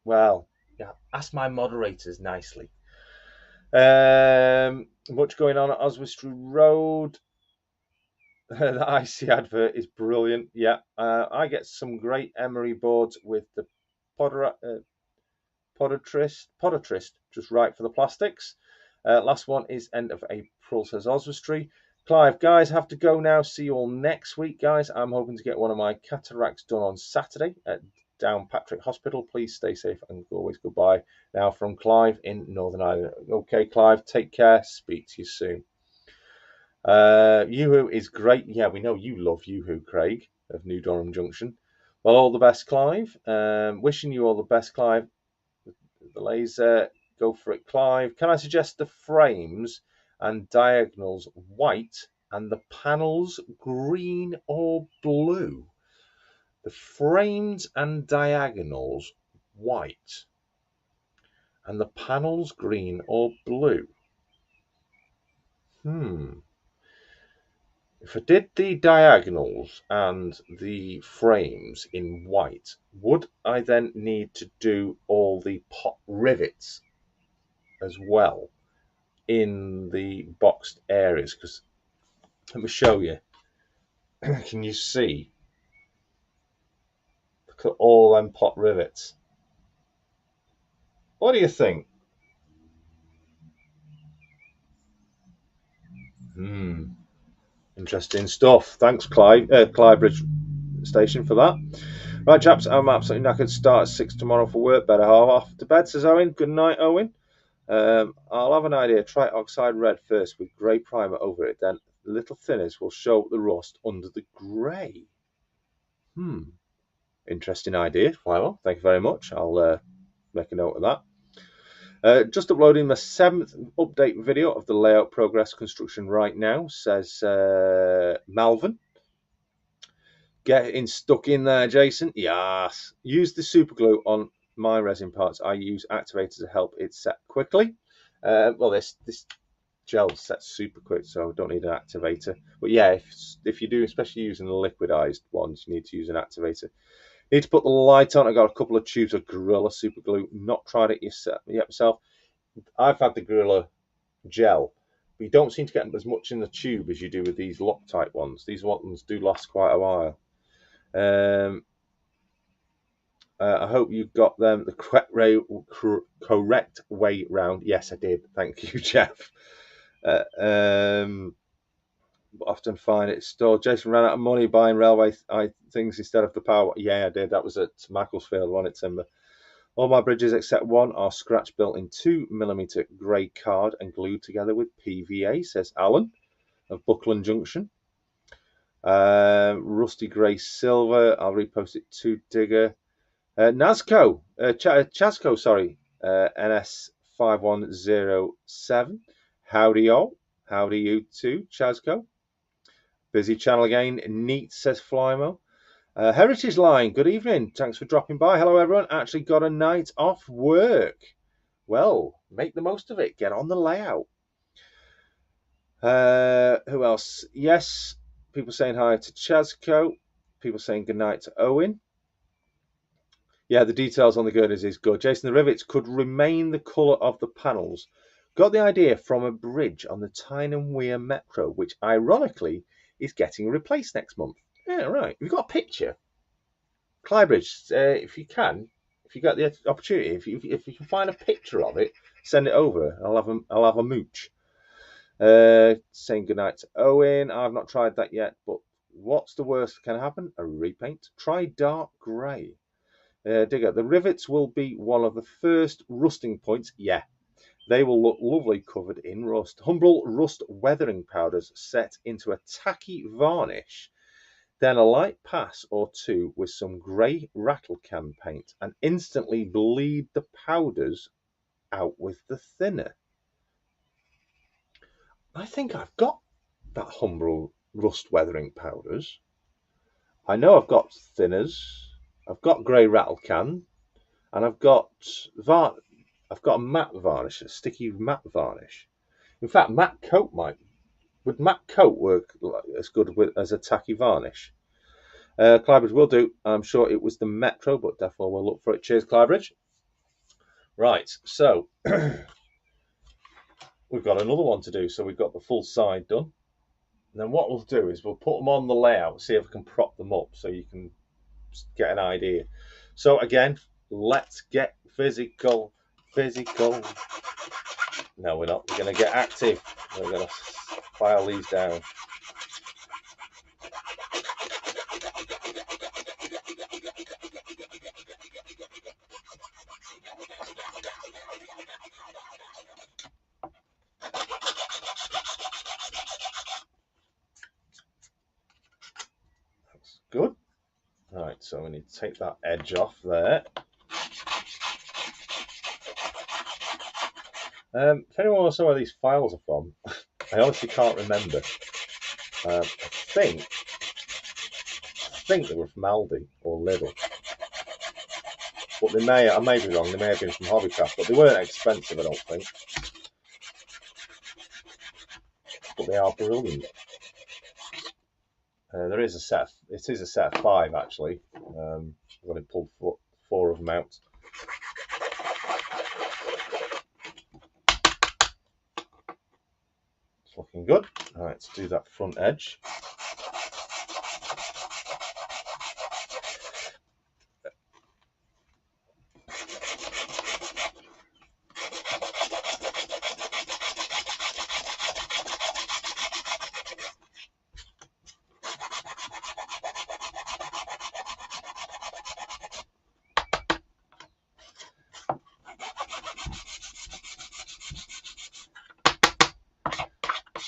Well, yeah, ask my moderators nicely. Much going on at Oswestry Road. The IC advert is brilliant. Yeah, I get some great emery boards with the Podatrist, just right for the plastics. Last one is end of April, says Oswestry. Clive, guys, have to go now. See you all next week, guys. I'm hoping to get one of my cataracts done on Saturday at Downpatrick Hospital. Please stay safe and always goodbye. Now from Clive in Northern Ireland. Okay, Clive, take care. Speak to you soon. Yoo-hoo is great. Yeah, we know you love Yoo-hoo, Craig, of New Durham Junction. Well, all the best, Clive. Wishing you all the best, Clive. The laser, go for it, Clive. Can I suggest the frames and diagonals white and the panels green or blue? The frames and diagonals white and the panels green or blue. If I did the diagonals and the frames in white, would I then need to do all the pot rivets as well in the boxed areas? Because let me show you. Can you see? Look at all them pot rivets. What do you think? Interesting stuff. Thanks, Clyde Bridge Station, for that. Right, chaps, I'm absolutely knackered. Start at 6 tomorrow for work. Better half off to bed, says Owen. Good night, Owen. I'll have an idea. Try oxide red first with grey primer over it. Then little thinners will show the rust under the grey. Interesting idea. Well, thank you very much. I'll make a note of that. Just uploading my 7th update video of the layout progress construction right now, says Malvin. Getting stuck in there, Jason. Yes. Use the super glue on my resin parts. I use activator to help it set quickly. Well, this gel sets super quick, so don't need an activator. But yeah, if you do, especially using the liquidized ones, you need to use an activator. Need to put the light on. I got a couple of tubes of Gorilla super glue. Not tried it yet myself. I've had the Gorilla gel, but you don't seem to get as much in the tube as you do with these Loctite ones. These ones do last quite a while. I hope you got them the correct way round. Yes, I did. Thank you, Jeff. Often find it stored. Jason ran out of money buying railway things instead of the power. Yeah, I did. That was at Macclesfield, wasn't it, Timber? All my bridges except one are scratch built in 2mm grey card and glued together with PVA, says Alan of Buckland Junction. Rusty grey silver. I'll repost it to Digger. Chasco, sorry. NS5107. Howdy all. Howdy you too, Chasco. Busy channel again. Neat, says Flymo. Heritage Line, good evening. Thanks for dropping by. Hello, everyone. Actually got a night off work. Well, make the most of it. Get on the layout. Who else? Yes, people saying hi to Chasco. People saying good night to Owen. Yeah, the details on the girders is good. Jason, the rivets could remain the colour of the panels. Got the idea from a bridge on the Tyne and Wear Metro, which ironically is getting replaced next month. Yeah, right. We've got a picture. Clybridge, if you get the opportunity, if you can find a picture of it, send it over. I'll have a mooch. Saying goodnight to Owen. I've not tried that yet, but what's the worst that can happen? A repaint. Try dark grey. Digger, the rivets will be one of the first rusting points. Yeah, they will look lovely covered in rust. Humbrol rust weathering powders set into a tacky varnish, then a light pass or two with some grey rattle can paint, and instantly bleed the powders out with the thinner. I think I've got that Humbrol rust weathering powders. I know I've got thinners. I've got grey rattle can, and I've got a matte varnish, a sticky matte varnish. In fact, matte coat would matte coat work as good as a tacky varnish? Clybridge will do. I'm sure it was the Metro, but definitely we'll look for it. Cheers, Clybridge. Right, so we've got another one to do. So we've got the full side done. And then what we'll do is we'll put them on the layout, see if we can prop them up so you can get an idea. So again, let's get physical. No, we're not. We're going to get active. We're going to file these down. That's good. Right, so we need to take that edge off there. If anyone wants to know where these files are from, I honestly can't remember. I think they were from Aldi or Lidl, but I may be wrong. They may have been from Hobbycraft, but they weren't expensive, I don't think. But they are brilliant. It is a set of 5 actually. I've only pulled 4 of them out. It's looking good. All right, let's do that front edge.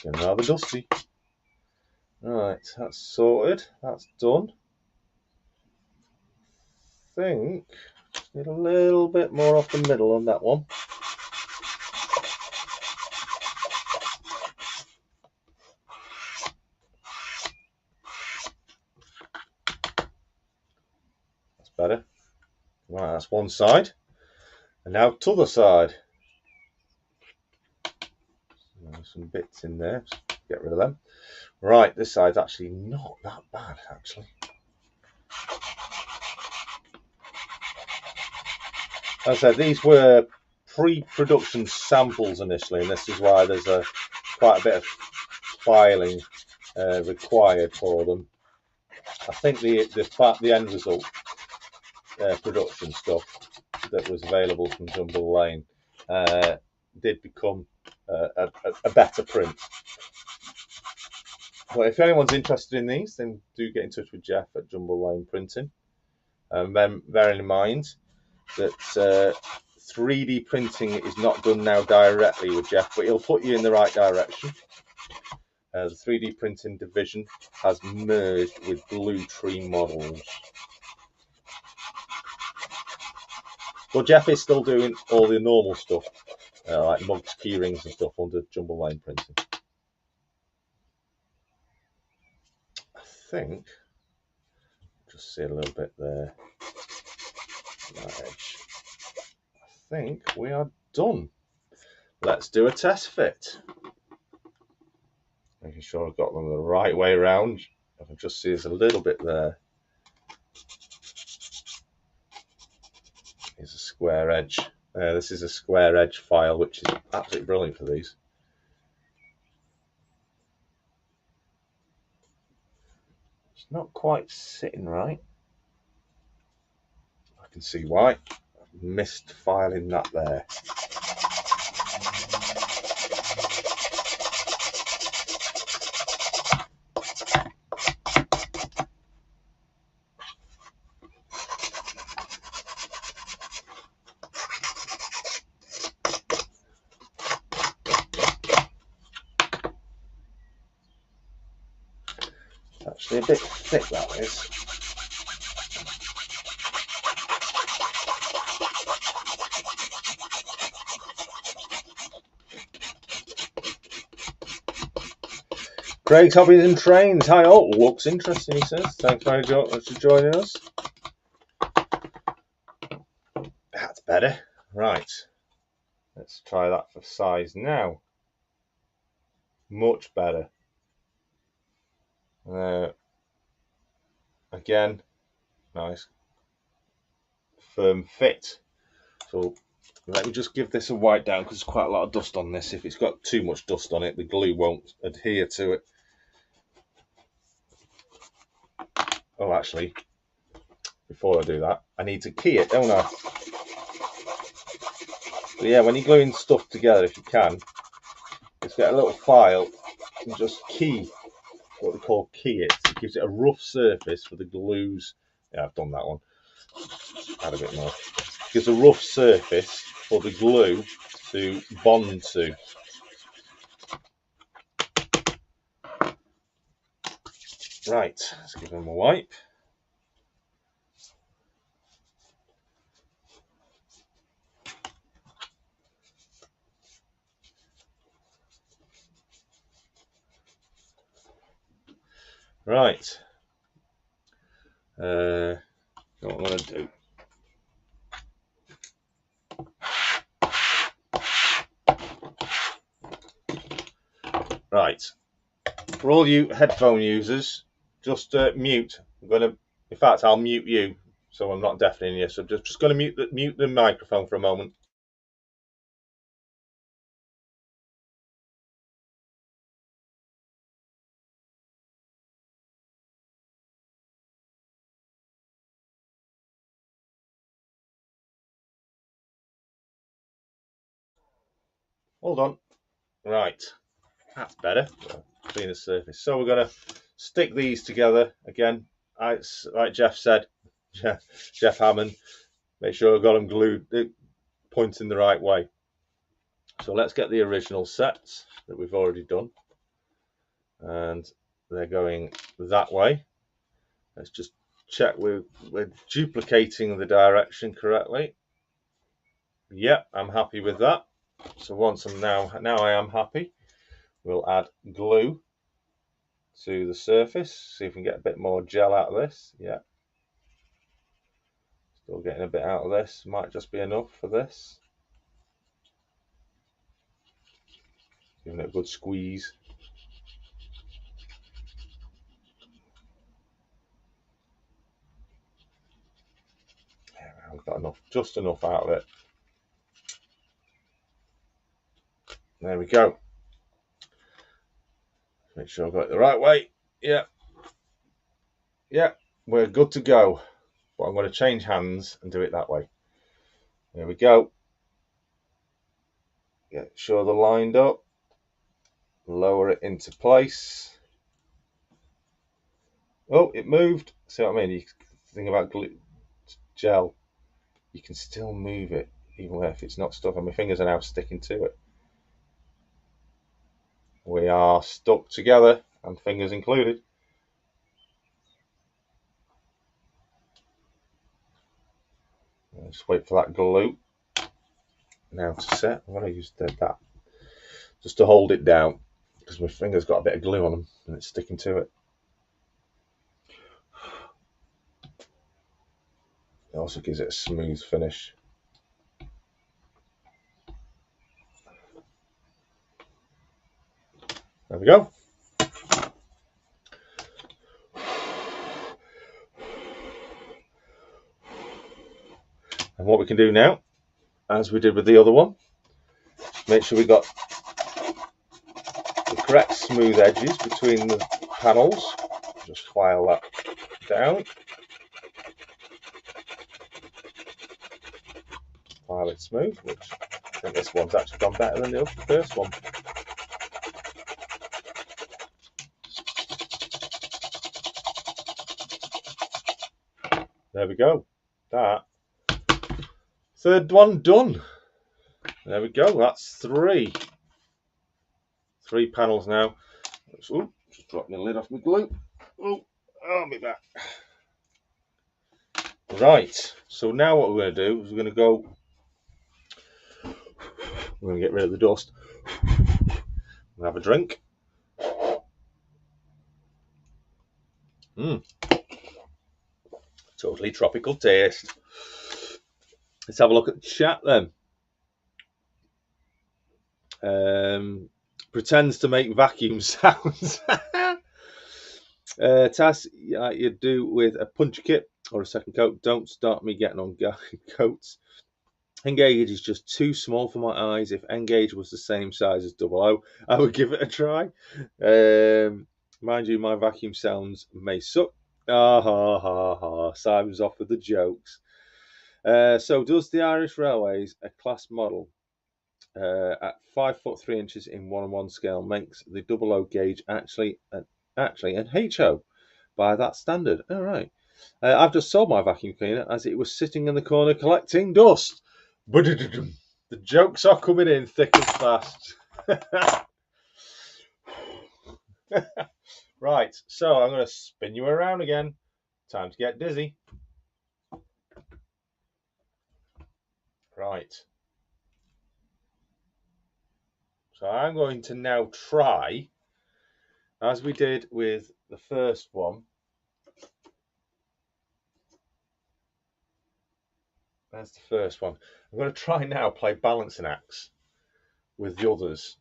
Getting rather dusty. Right, that's sorted. That's done. I think need a little bit more off the middle on that one. That's better. Right, that's one side. And now to the other side. There's some bits in there. Just get rid of them. Right, this side's actually not that bad, actually. As I said, these were pre-production samples initially, and this is why there's quite a bit of filing required for them. I think the end result production stuff that was available from Jumble Lane did become a better print. But if anyone's interested in these, then do get in touch with Jeff at Jumble Lane Printing. And then bearing in mind that 3D printing is not done now directly with Jeff, but he'll put you in the right direction. The 3D printing division has merged with Blue Tree Models. Well, Jeff is still doing all the normal stuff, like mugs, key rings and stuff under Jumble Lane Printing. I think, just see a little bit there, that edge. I think we are done. Let's do a test fit. Making sure I've got them the right way around. I can just see there's a little bit there. Here's a square edge. This is a square edge file, which is absolutely brilliant for these. It's not quite sitting right. I can see why. I've missed filing that there. Actually a bit thick, that is. Craig's Hobbies and Trains. Hi all. Looks interesting, he says. Thanks very much for joining us. That's better. Right. Let's try that for size now. Much better. Again, nice firm fit. So let me just give this a wipe down because there's quite a lot of dust on this. If it's got too much dust on it, the glue won't adhere to it. Oh, actually, before I do that, I need to key it, don't I? So yeah, when you're gluing stuff together, if you can, just get a little file and just key, what they call key it. It gives it a rough surface for the glues. Yeah, I've done that one. Add a bit more. It gives a rough surface for the glue to bond to. Right, let's give them a wipe. Right. What I'm going to do. Right. For all you headphone users, just mute. I'm going to, in fact, I'll mute you, so I'm not deafening you. So just going to mute the microphone for a moment. Hold on. Right. That's better. Clean the surface. So we're going to stick these together again. Like Jeff said, Jeff Hammond, make sure I've got them glued, pointing the right way. So let's get the original sets that we've already done. And they're going that way. Let's just check we're duplicating the direction correctly. Yep, I'm happy with that. So once I'm now I am happy, we'll add glue to the surface, see if we can get a bit more gel out of this. Yeah, still getting a bit out of this, might just be enough for this. Giving it a good squeeze. I've got enough, just enough out of it. There we go. Make sure I've got it the right way. Yeah, yeah, we're good to go. But I'm going to change hands and do it that way. There we go. Get sure they're lined up. Lower it into place. Oh, it moved. See what I mean? You think about glue, gel. You can still move it, even if it's not stuck. And my fingers are now sticking to it. We are stuck together, and fingers included. Just wait for that glue now to set. I'm going to use that just to hold it down because my fingers got a bit of glue on them and it's sticking to it. It also gives it a smooth finish. There we go. And what we can do now, as we did with the other one, make sure we got the correct smooth edges between the panels. Just file that down. File it smooth, which I think this one's actually gone better than the first one. There we go. That third one done. There we go. That's three panels now. Oh, just dropped my lid off my glue. Oh, I'll be back. Right. So now what we're going to do is we're going to get rid of the dust. We'll have a drink. Totally tropical taste. Let's have a look at the chat then. Pretends to make vacuum sounds. Taz, like you do with a punch kit or a second coat. Don't start me getting on coats. Engage is just too small for my eyes. If Engage was the same size as 00, I would give it a try. Mind you, my vacuum sounds may suck. Ah ha ha ha. Simon's off with the jokes. So does the Irish Railways, a class model at 5 foot 3 inches in 1:1 scale, makes the 00 gauge actually an HO by that standard? All right. I've just sold my vacuum cleaner as it was sitting in the corner collecting dust. The jokes are coming in thick and fast. Right, so I'm going to spin you around again. Time to get dizzy. Right. So I'm going to now try as we did with the first one, there's the first one. I'm going to try now play balancing acts with the others.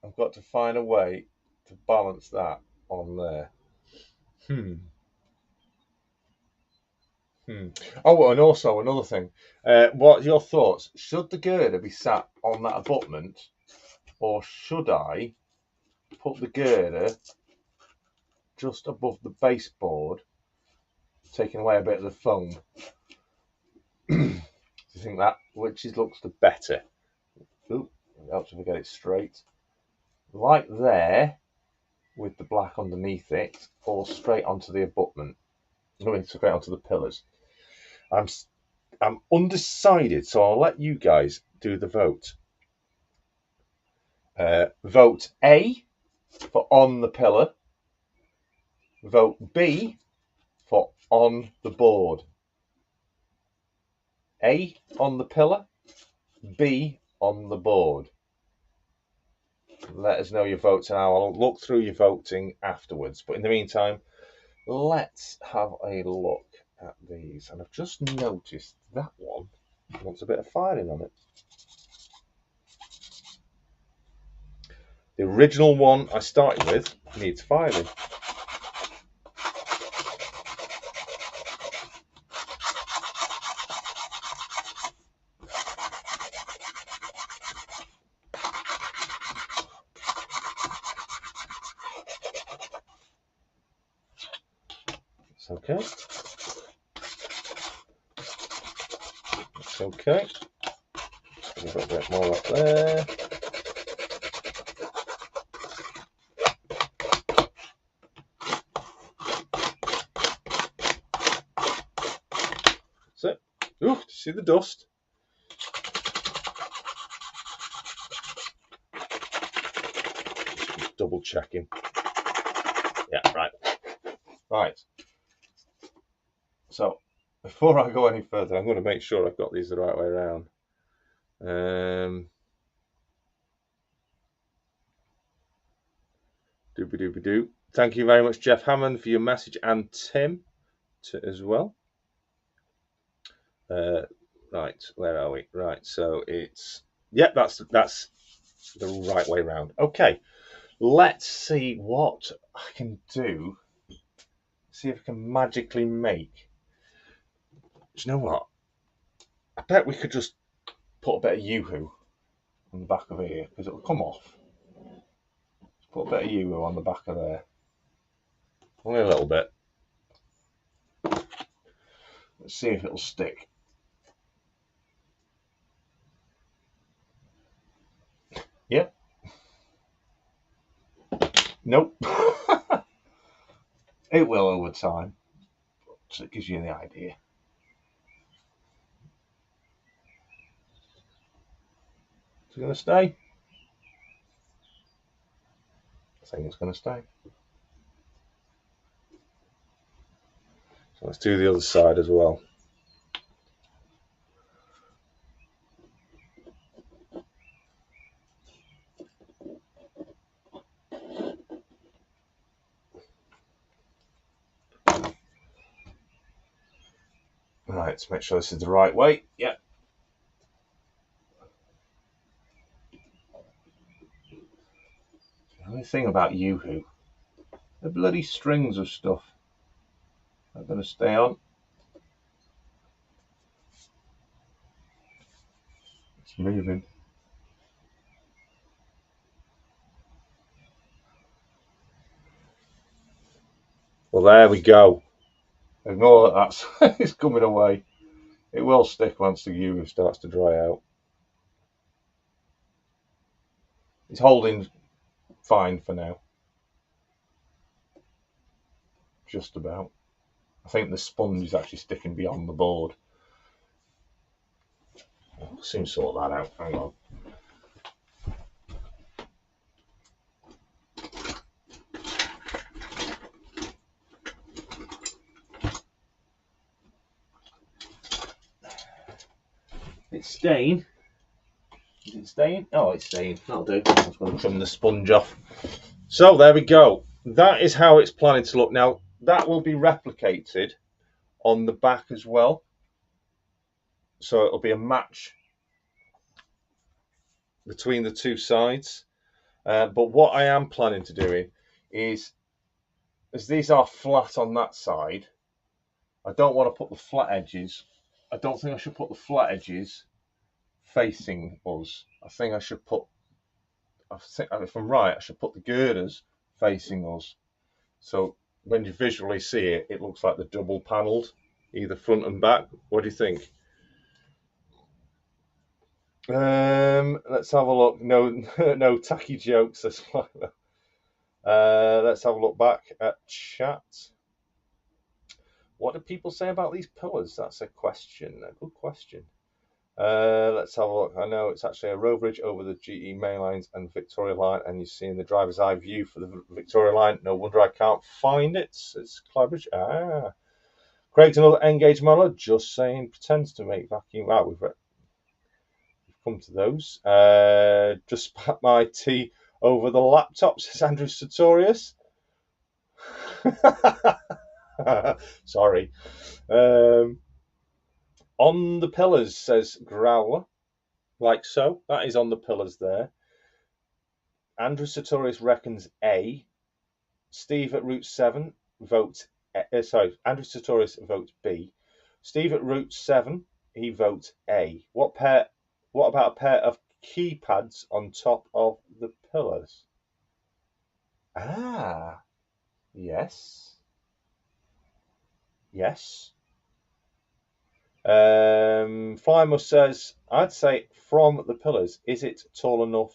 I've got to find a way to balance that on there. Oh, and also another thing. What are your thoughts? Should the girder be sat on that abutment, or should I put the girder just above the baseboard, taking away a bit of the foam? Do you think that which looks the better? Ooh, it helps if I get it straight. Like there, with the black underneath it, or straight onto the abutment. I mean, straight onto the pillars. I'm undecided, so I'll let you guys do the vote. Vote A for on the pillar. Vote B for on the board. A on the pillar, B on the board. Let us know your votes now. I'll look through your voting afterwards. But in the meantime, let's have a look at these. And I've just noticed that one wants a bit of firing on it. The original one I started with needs firing. It's okay. It's okay. Just a bit more up there. So, ooh, see the dust? Just double checking. Yeah, right. Right. So, before I go any further, I'm going to make sure I've got these the right way around. Doobie-doobie-doo. Thank you very much, Jeff Hammond, for your message, and Tim as well. Right, where are we? Right, so it's, yeah, that's the right way around. Okay, let's see what I can do. See if I can magically make. Do you know what? I bet we could just put a bit of Yoo-hoo on the back of here, because it'll come off. Let's put a bit of Yoo-hoo on the back of there. Only a little bit. Let's see if it'll stick. Yep. Nope. It will over time. So it gives you the idea. Is it going to stay? I think it's going to stay. So let's do the other side as well. Right, let's make sure this is the right way. Yep. The only thing about Yoo-hoo, the bloody strings of stuff are going to stay on. It's moving. Well, there we go. Ignore that, that's it's coming away. It will stick once the Yoo-hoo starts to dry out. It's holding fine for now. Just about. I think the sponge is actually sticking beyond the board. I'll soon sort that out. Hang on. It's staying. Is it staying? Oh, it's staying. That'll do. I'm just going to trim the sponge off. So there we go. That is how it's planning to look. Now that will be replicated on the back as well. So it'll be a match between the two sides. But what I am planning to do is, as these are flat on that side, I don't want to put the flat edges. I don't think I should put the flat edges facing us. I think I should put, if I'm right, I should put the girders facing us. So when you visually see it, it looks like the double panelled, either front and back. What do you think? Let's have a look. No tacky jokes. Let's have a look back at chat. What do people say about these pillars? That's a question. A good question. Let's have a look. I know it's actually a road bridge over the GE main lines and Victoria line, and you're seeing the driver's eye view for the Victoria line. No wonder I can't find it. It's Clybridge. Craig's another Engage model. Just saying, pretends to make vacuum. We've come to those. Just spat my tea over the laptop, says Andrew Sartorius. Sorry. On the pillars, says Growler. Like so. That is on the pillars there. Andrew Sartorius reckons A. Steve at Route 7 votes... Andrew Sartorius votes B. Steve at Route 7, he votes A. What about a pair of keypads on top of the pillars? Yes. Yes. Flymus says, I'd say from the pillars. Is it tall enough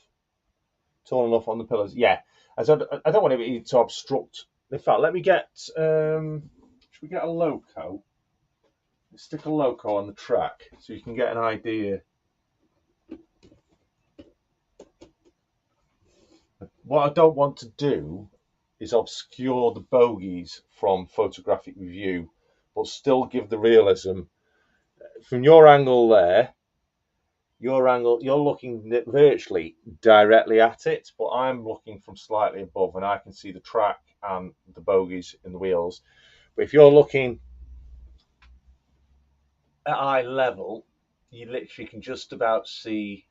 on the pillars? Yeah. I don't want it to obstruct. In fact, let me get. Should we get a loco? Let's stick a loco on the track so you can get an idea. What I don't want to do is obscure the bogies from photographic view, but still give the realism. From your angle there, you're looking virtually directly at it, but I'm looking from slightly above and I can see the track and the bogies in the wheels. But if you're looking at eye level, you literally can just about see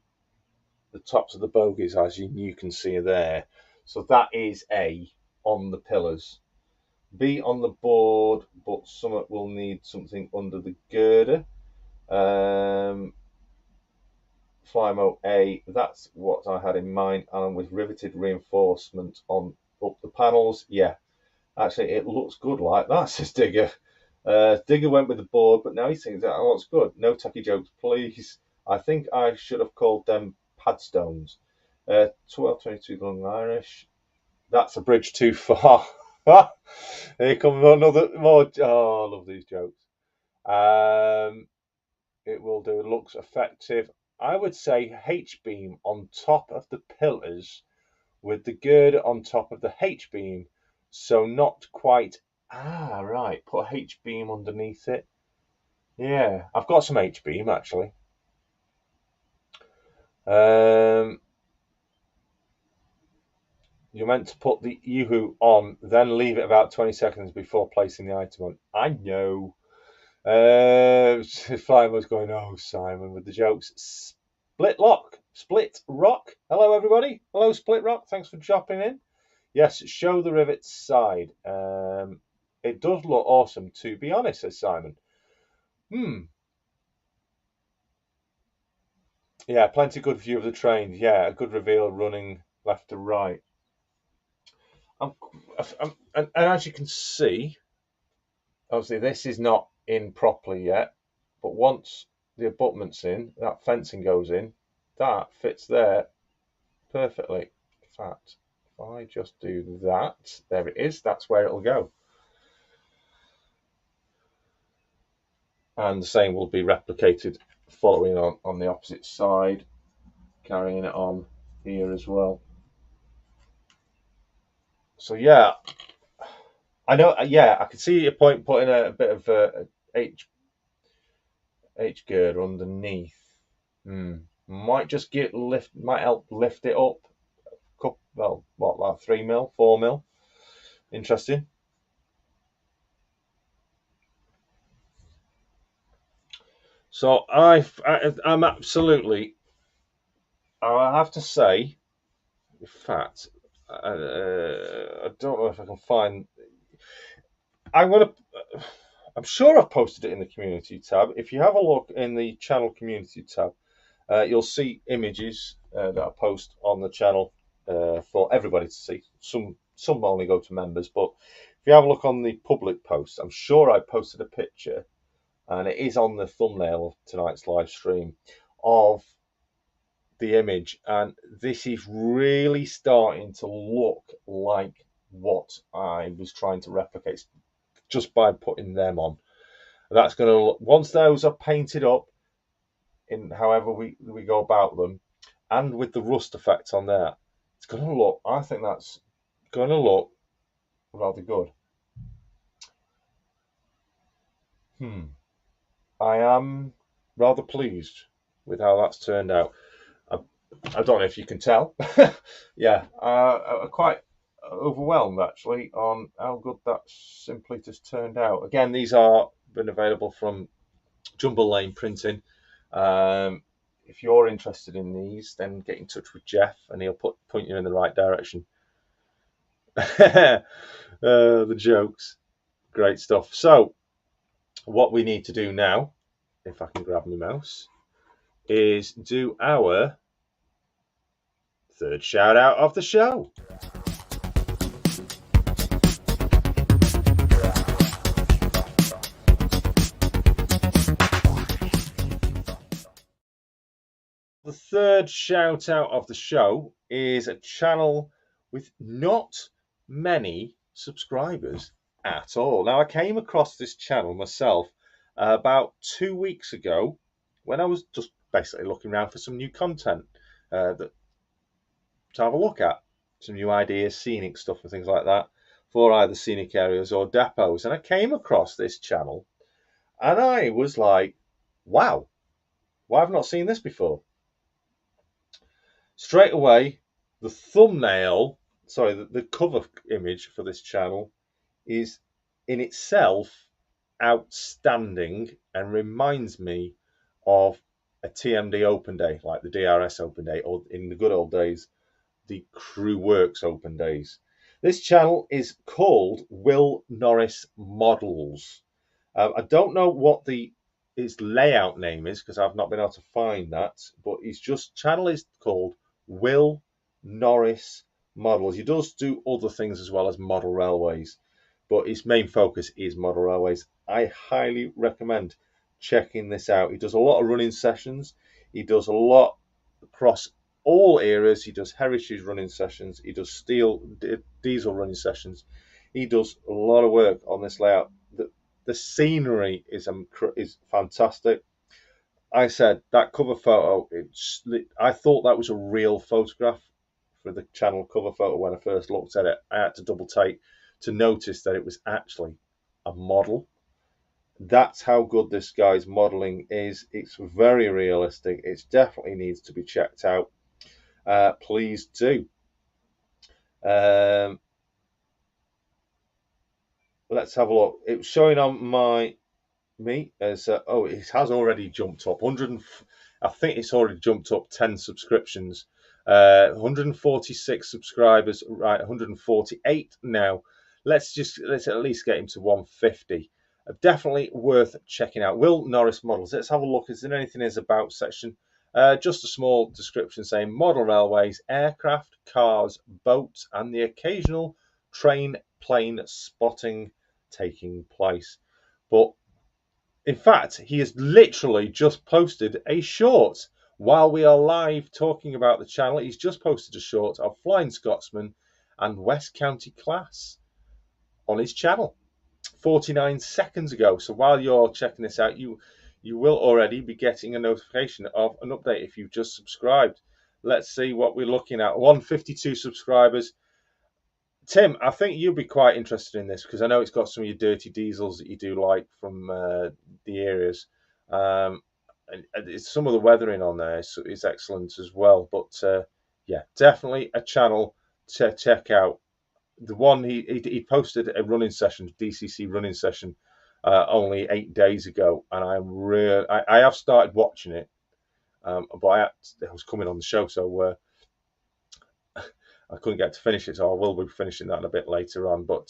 the tops of the bogies, as you can see there. So that is A on the pillars. B on the board, but some will need something under the girder. Flymo A, that's what I had in mind, and with riveted reinforcement on up the panels. Yeah, actually it looks good like that, says Digger. Digger went with the board, but now he thinks that looks good. No tacky jokes, please. I think I should have called them padstones. 1222 Long Irish. That's a bridge too far. Here comes another more. Oh, I love these jokes. It will do. It looks effective. I would say H-beam on top of the pillars with the girder on top of the H-beam. So not quite. Right. Put H-beam underneath it. Yeah, I've got some H-beam actually. You're meant to put the Yoo-hoo on, then leave it about 20 seconds before placing the item on. I know. Simon was going, oh, Simon, with the jokes. Split Rock. Hello, everybody. Hello, Split Rock. Thanks for dropping in. Yes, show the rivet side. It does look awesome, to be honest, says Simon. Yeah, plenty good view of the train. Yeah, a good reveal running left to right. And as you can see, obviously this is not in properly yet, but once the abutment's in, that fencing goes in, that fits there perfectly. In fact, if I just do that, there it is, that's where it'll go. And the same will be replicated following on the opposite side, carrying it on here as well. So yeah, I know. Yeah, I can see your point. Putting a bit of a H girder underneath might just might help lift it up well, what, like 3 mil, 4 mil. Interesting. So I'm absolutely, I have to say, in fact, I don't know if I can find. I'm gonna. I'm sure I've posted it in the community tab. If you have a look in the channel community tab, you'll see images that I post on the channel for everybody to see. Some only go to members, but if you have a look on the public post, I'm sure I posted a picture, and it is on the thumbnail of tonight's live stream, of the image, and this is really starting to look like what I was trying to replicate just by putting them on. That's going to look, once those are painted up in however we go about them, and with the rust effect on there, it's going to look, I think that's going to look rather good. I am rather pleased with how that's turned out. I don't know if you can tell. Yeah, I'm quite overwhelmed actually on how good that simply just turned out. Again, these are been available from Jumble Lane Printing. If you're interested in these, then get in touch with Jeff and he'll point you in the right direction. The jokes, great stuff. So what we need to do now, if I can grab my mouse, is do our third shout out of the show. The third shout out of the show is a channel with not many subscribers at all. Now, I came across this channel myself about 2 weeks ago when I was just basically looking around for some new content to have a look at, some new ideas, scenic stuff and things like that for either scenic areas or depots. And I came across this channel and I was like, wow, why have I not seen this before? Straight away, the thumbnail, sorry, the cover image for this channel is in itself outstanding and reminds me of a TMD open day, like the DRS open day, or in the good old days, the Crew Works open days. This channel is called Will Norris Models. I don't know what his layout name is because I've not been able to find that, but his channel is called Will Norris Models. He does do other things as well as model railways, but his main focus is model railways. I highly recommend checking this out. He does a lot of running sessions. He does a lot across all areas. He does heritage running sessions. He does steel, diesel running sessions. He does a lot of work on this layout. The scenery is fantastic. I said that cover photo, I thought that was a real photograph for the channel cover photo when I first looked at it. I had to double take to notice that it was actually a model. That's how good this guy's modeling is. It's very realistic. It definitely needs to be checked out. Please do. Let's have a look. It's showing on me as it has already jumped up 100. I think it's already jumped up 10 subscriptions. 146 subscribers, right? 148 now. Let's at least get him to 150. Definitely worth checking out. Will Norris Models. Let's have a look. Is there anything in his about section? Just a small description saying model railways, aircraft, cars, boats, and the occasional train plane spotting taking place. But in fact, he has literally just posted a short while we are live talking about the channel. He's just posted a short of Flying Scotsman and West County Class on his channel 49 seconds ago. So while you're checking this out, you will already be getting a notification of an update if you've just subscribed. Let's see what we're looking at. 152 subscribers. Tim, I think you'll be quite interested in this because I know it's got some of your dirty diesels that you do like from the areas. And some of the weathering on there is excellent as well. But yeah, definitely a channel check out the one he posted a running session, DCC running session, only 8 days ago, and I have started watching it, but I was coming on the show, so I couldn't get to finish it, so I will be finishing that a bit later on. But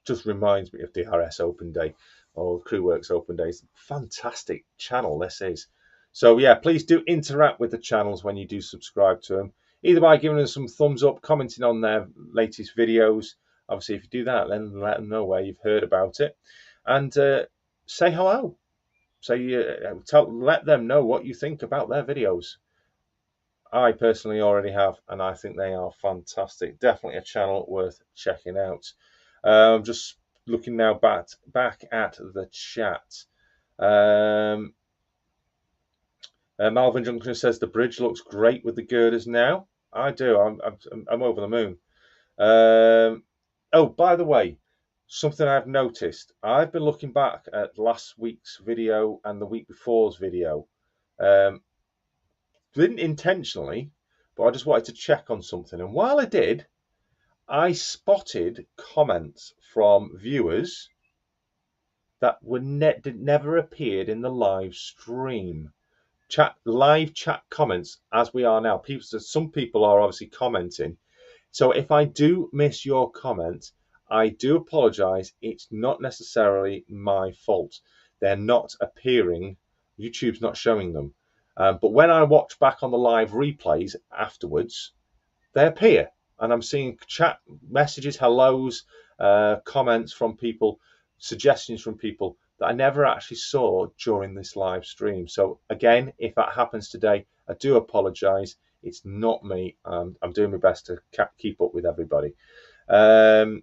just reminds me of DRS Open Day or CrewWorks Open Days. Fantastic channel this is. So yeah, please do interact with the channels when you do subscribe to them, either by giving us some thumbs up, commenting on their latest videos. Obviously, if you do that, then let them know where you've heard about it, and say hello. Let them know what you think about their videos. I personally already have, and I think they are fantastic. Definitely a channel worth checking out. I'm just looking now back at the chat. Malvin Junction says the bridge looks great with the girders now. I do. I'm over the moon. Oh, by the way, something I've noticed. I've been looking back at last week's video and the week before's video. Didn't intentionally, but I just wanted to check on something. And while I did, I spotted comments from viewers that were never appeared in the live stream. Live chat comments, as we are now. Some people are obviously commenting. So if I do miss your comment, I do apologize. It's not necessarily my fault. They're not appearing. YouTube's not showing them. But when I watch back on the live replays afterwards, they appear. And I'm seeing chat messages, hellos, comments from people, suggestions from people that I never actually saw during this live stream. So again, if that happens today, I do apologize. It's not me. I'm doing my best to keep up with everybody. Let's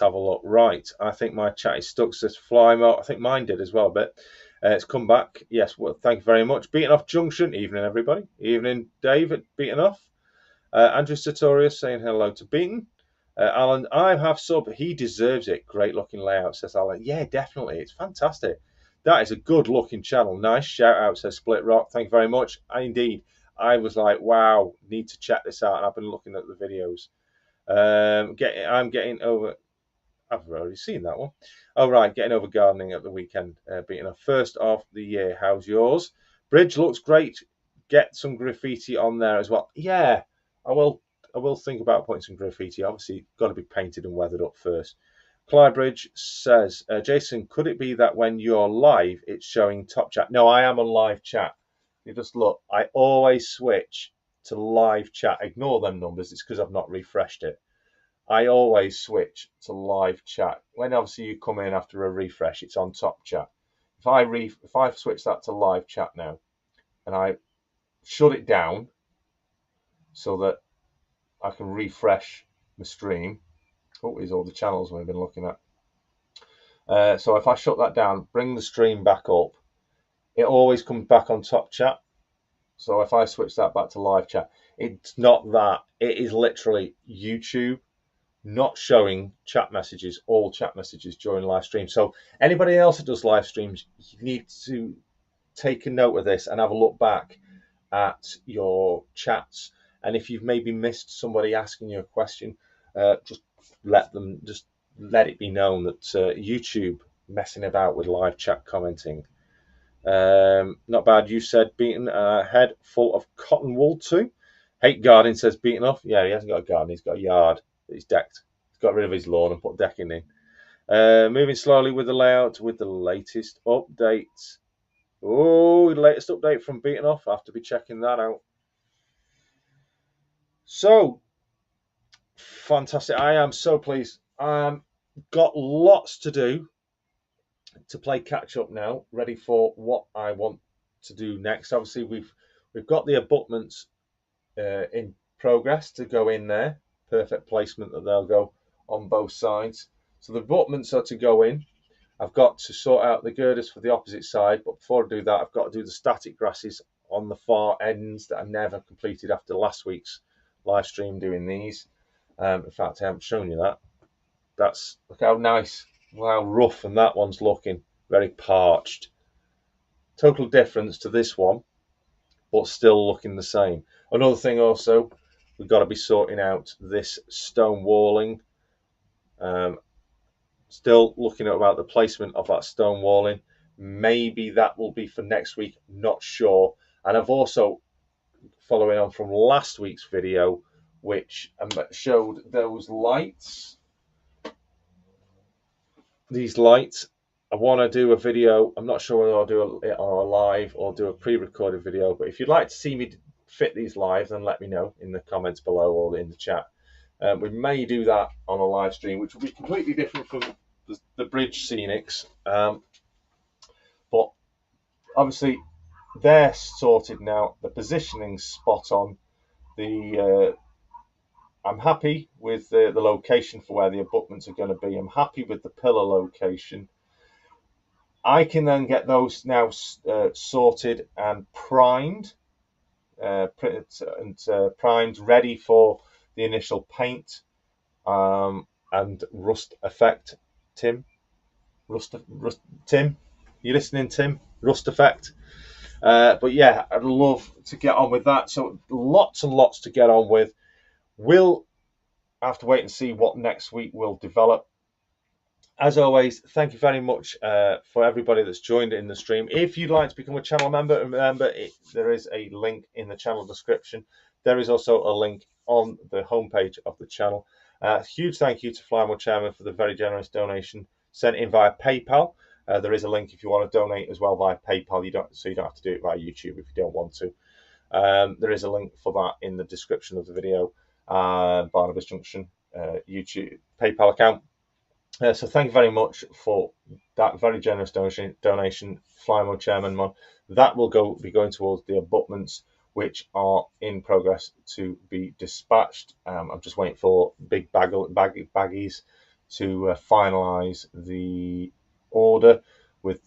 have a look. Right, I think my chat is stuck. Says Flymo. I think mine did as well, but it's come back. Yes, well, thank you very much. Beaten Off Junction. Evening, everybody. Evening, David. Beaten Off. Andrew Sartorius saying hello to Beaten. Alan, I have sub. He deserves it. Great looking layout, says Alan. Yeah, definitely. It's fantastic. That is a good looking channel. Nice shout out, says Split Rock. Thank you very much. Indeed, I was like, wow, need to check this out. And I've been looking at the videos. I'm getting over. I've already seen that one. Oh, right, getting over gardening at the weekend. Beating a first of the year. How's yours? Bridge looks great. Get some graffiti on there as well. Yeah, I will think about putting some graffiti. Obviously, got to be painted and weathered up first. Clybridge says, Jason, could it be that when you're live, it's showing top chat? No, I am on live chat. You just look. I always switch to live chat. Ignore them numbers. It's because I've not refreshed it. I always switch to live chat. When obviously you come in after a refresh, it's on top chat. If I switch that to live chat now, and I shut it down so that I can refresh the stream. Oh, here's all the channels we've been looking at. So if I shut that down, bring the stream back up, it always comes back on top chat. So if I switch that back to live chat, it's not that. It is literally YouTube not showing chat messages, all chat messages during live stream. So anybody else that does live streams, you need to take a note of this and have a look back at your chats. And if you've maybe missed somebody asking you a question, just let it be known that YouTube messing about with live chat commenting. Not bad. You said Beaten head full of cotton wool too. Hate garden, says Beaten Off. Yeah, he hasn't got a garden. He's got a yard that he's decked. He's got rid of his lawn and put decking in. Moving slowly with the layout with the latest update. Oh, the latest update from Beaten Off. I have to be checking that out. So fantastic. I am so pleased. Got lots to do to play catch up now, ready for what I want to do next. Obviously, we've got the abutments in progress to go in there. Perfect placement that they'll go on both sides. So the abutments are to go in. I've got to sort out the girders for the opposite side, but before I do that, I've got to do the static grasses on the far ends that I never completed after last week's live stream doing these. In fact, I haven't shown you that. Look how nice, how rough, and that one's looking very parched. Total difference to this one, but still looking the same. Another thing also, we've got to be sorting out this stone walling. Still looking at about the placement of that stone walling. Maybe that will be for next week, not sure. And I've also, following on from last week's video, which showed those lights, these lights, I want to do a video. I'm not sure whether I'll do it on a live or do a pre-recorded video, but if you'd like to see me fit these live, then let me know in the comments below or in the chat. We may do that on a live stream, which will be completely different from the bridge scenics. But obviously they're sorted now. The positioning's spot on. I'm happy with the location for where the abutments are going to be. I'm happy with the pillar location. I can then get those now sorted and primed, primed, ready for the initial paint and rust effect. Tim, Tim, you listening, Tim? Rust effect. But yeah, I'd love to get on with that. So lots and lots to get on with. We'll have to wait and see what next week will develop. As always, thank you very much for everybody that's joined in the stream. If you'd like to become a channel member, remember there is a link in the channel description. There is also a link on the homepage of the channel. Huge thank you to Flymo Chairman for the very generous donation sent in via PayPal. There is a link if you want to donate as well via PayPal. So you don't have to do it via YouTube if you don't want to. There is a link for that in the description of the video. BarnabasJunction YouTube PayPal account. So thank you very much for that very generous donation, Flymo Chairman Mon. That will be going towards the abutments, which are in progress to be dispatched. I'm just waiting for big baggies to finalise the order with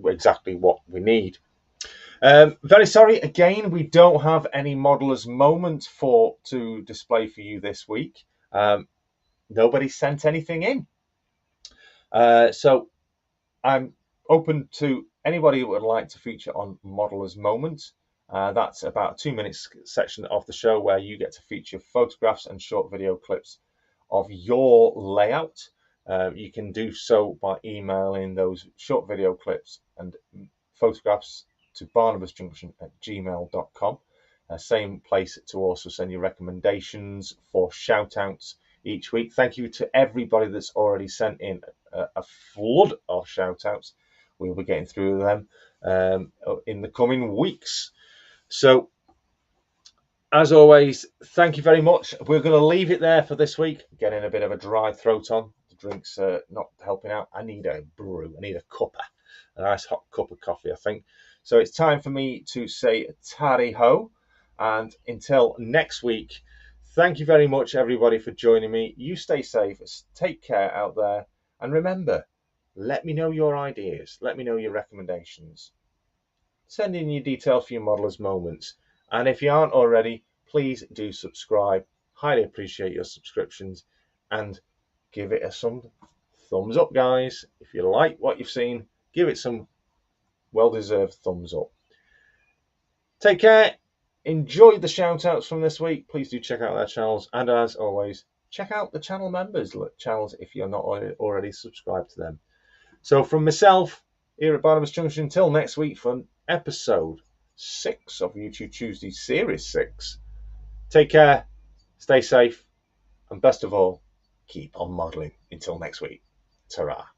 exactly what we need. Very sorry again, we don't have any modeller's moment to display for you this week. Nobody sent anything in. So I'm open to anybody who would like to feature on Modeller's Moment. That's about a 2-minute section of the show where you get to feature photographs and short video clips of your layout. You can do so by emailing those short video clips and photographs to BarnabasJunction@gmail.com. Same place to also send your recommendations for shout-outs each week. Thank you to everybody that's already sent in a flood of shout-outs. We'll be getting through them in the coming weeks. So, as always, thank you very much. We're going to leave it there for this week. Getting a bit of a dry throat on. The drink's not helping out. I need a brew. I need a cuppa. A nice hot cup of coffee, I think. So it's time for me to say tally ho. And until next week, thank you very much, everybody, for joining me. You stay safe. Take care out there. And remember, let me know your ideas. Let me know your recommendations. Send in your details for your modeller's moments. And if you aren't already, please do subscribe. Highly appreciate your subscriptions. And give it some thumbs up, guys. If you like what you've seen, give it some well-deserved thumbs up. Take care. Enjoy the shout-outs from this week. Please do check out their channels. And as always, check out the channel members' channels if you're not already subscribed to them. So from myself here at Barnabas Junction, until next week for episode 6 of YouTube Tuesday Series 6. Take care, stay safe, and best of all, keep on modelling. Until next week. Ta-ra.